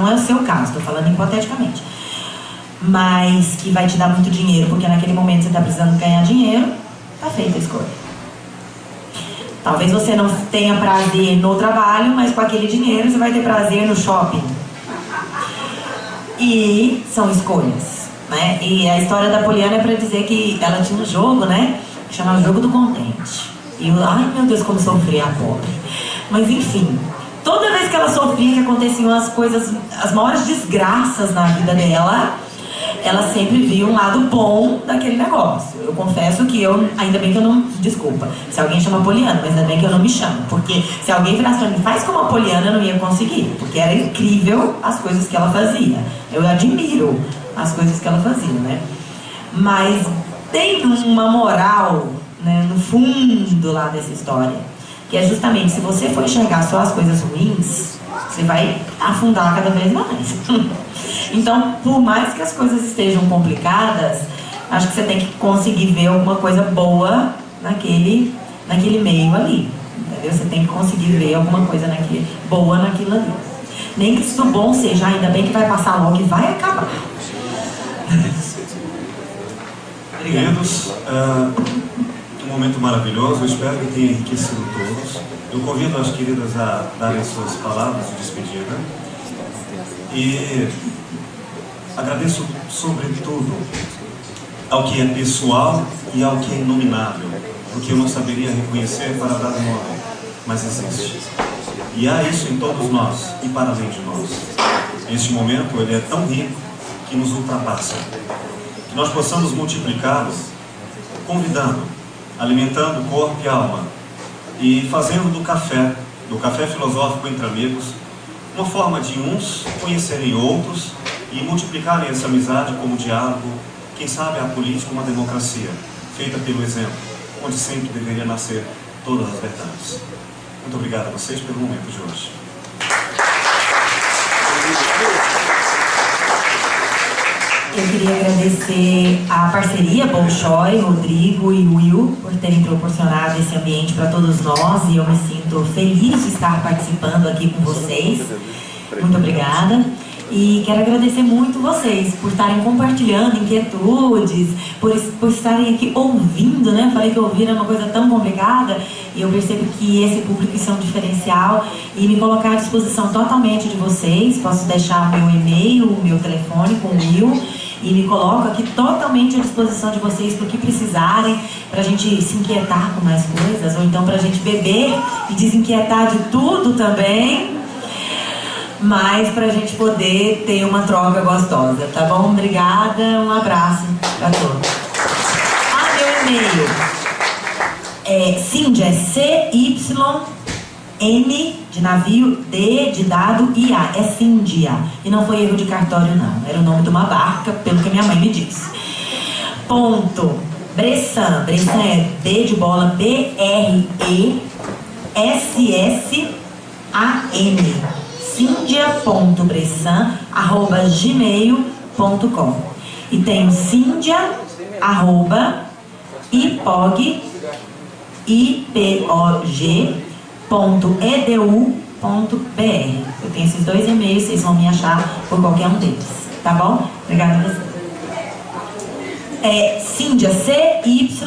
é o seu caso, estou falando hipoteticamente, mas que vai te dar muito dinheiro, porque naquele momento você está precisando ganhar dinheiro, tá feita a escolha. Talvez você não tenha prazer no trabalho, mas com aquele dinheiro você vai ter prazer no shopping. E são escolhas, né? E a história da Poliana é para dizer que ela tinha um jogo, né? Que chamava Jogo do Contente. E eu, ai meu Deus, como sofria a pobre. Mas enfim, toda vez que ela sofria, que aconteciam as coisas, as maiores desgraças na vida dela, ela sempre viu um lado bom daquele negócio. Eu confesso que ainda bem que eu não, desculpa, se alguém chama Poliana, mas ainda bem que eu não me chamo, porque se alguém virasse pra mim, faz como a Poliana, eu não ia conseguir, porque era incrível as coisas que ela fazia. Eu admiro as coisas que ela fazia, né? Mas tem uma moral, né, no fundo lá dessa história, que é justamente, se você for enxergar só as coisas ruins, você vai afundar cada vez mais. Então, por mais que as coisas estejam complicadas, acho que você tem que conseguir ver alguma coisa boa naquele meio ali, entendeu? Você tem que conseguir ver alguma coisa boa naquilo ali. Nem que isso bom seja, ainda bem que vai passar logo e vai acabar. Queridos, um momento maravilhoso, eu espero que tenha enriquecido todos. Eu convido as queridas a darem suas palavras de despedida. E agradeço, sobretudo, ao que é pessoal e ao que é inominável, porque eu não saberia reconhecer para dar nome, mas existe. E há isso em todos nós e para além de nós. Este momento, ele é tão rico que nos ultrapassa. Que nós possamos multiplicá-lo, convidando, alimentando corpo e alma, e fazendo do café filosófico entre amigos, uma forma de uns conhecerem outros e multiplicarem essa amizade como diálogo, quem sabe a política uma democracia, feita pelo exemplo, onde sempre deveria nascer todas as verdades. Muito obrigado a vocês pelo momento de hoje. Eu queria agradecer a parceria Bolshoi, Rodrigo e Will por terem proporcionado esse ambiente para todos nós, e eu me sinto feliz de estar participando aqui com vocês. Muito obrigada. E quero agradecer muito vocês por estarem compartilhando inquietudes, por estarem aqui ouvindo, né? Falei que ouvir é uma coisa tão complicada, e eu percebo que esse público isso é um diferencial, e me colocar à disposição totalmente de vocês. Posso deixar o meu e-mail, o meu telefone com o Will, e me coloco aqui totalmente à disposição de vocês para o que precisarem, para a gente se inquietar com mais coisas, ou então para a gente beber e desinquietar de tudo também, mas para a gente poder ter uma troca gostosa, tá bom? Obrigada, um abraço para todos. Meu e-mail é Cíndia, C-Y-M de navio, D de dado, I-A, é Cíndia. E não foi erro de cartório, não. Era o nome de uma barca, pelo que minha mãe me disse. Ponto. Bressan. Bressan é B de bola, B-R-E-S-S-A-N. Cindia.bressan@gmail.com. E tem cindia@ipog.edu.br. Eu tenho esses dois e-mails, vocês vão me achar por qualquer um deles, tá bom? Obrigada a vocês. É Cíndia, C-Y-N-D-I-A.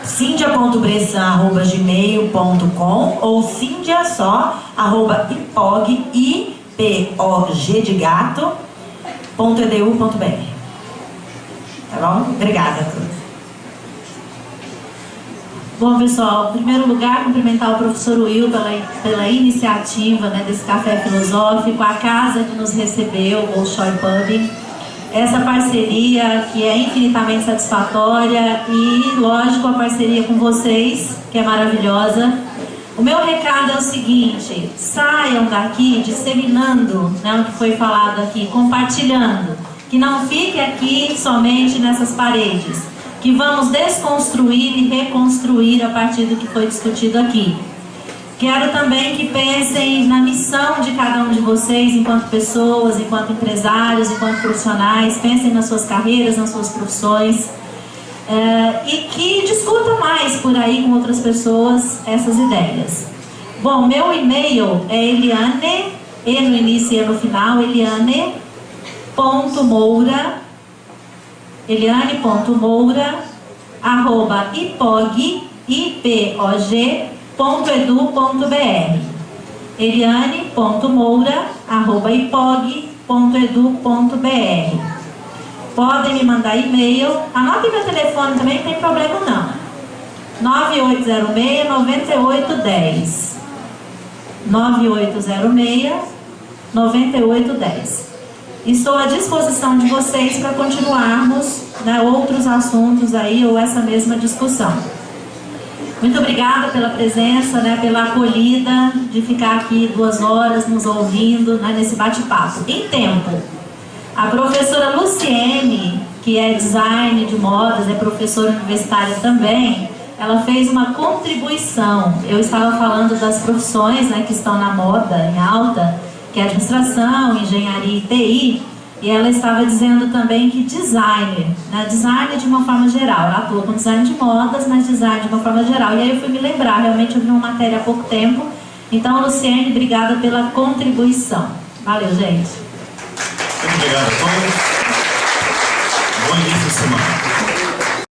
cindia.bressan@gmail.com ou cindia só @ipog.edu.br. Tá bom? Obrigada a todos. Bom, pessoal, em primeiro lugar, cumprimentar o professor Will pela iniciativa, né, desse café filosófico, a casa que nos recebeu, o Bolshoi Pub. Essa parceria que é infinitamente satisfatória e, lógico, a parceria com vocês, que é maravilhosa. O meu recado é o seguinte: saiam daqui disseminando, né, o que foi falado aqui, compartilhando, que não fique aqui somente nessas paredes, que vamos desconstruir e reconstruir a partir do que foi discutido aqui. Quero também que pensem na missão de cada um de vocês enquanto pessoas, enquanto empresários, enquanto profissionais. Pensem nas suas carreiras, nas suas profissões, e que discutam mais por aí com outras pessoas essas ideias. Bom, meu e-mail é Eliane, E no início e E no final, eliane.moura@ipog.edu.br. eliane.moura@ipog.edu.br. Podem me mandar e-mail. Anotem meu telefone também, não tem problema não. 9806-9810. 9806-9810. Estou à disposição de vocês para continuarmos, né, outros assuntos aí ou essa mesma discussão. Muito obrigada pela presença, né, pela acolhida de ficar aqui 2 horas nos ouvindo, né, nesse bate-papo. Em tempo, a professora Luciene, que é design de modas, é professora universitária também, ela fez uma contribuição. Eu estava falando das profissões, né, que estão na moda, em alta, que é administração, engenharia e TI, e ela estava dizendo também que design, né, design de uma forma geral, ela atua com design de modas, mas design de uma forma geral. E aí eu fui me lembrar, realmente eu vi uma matéria há pouco tempo. Então, Luciene, obrigada pela contribuição. Valeu, gente. Muito obrigado a todos. Bom início de semana.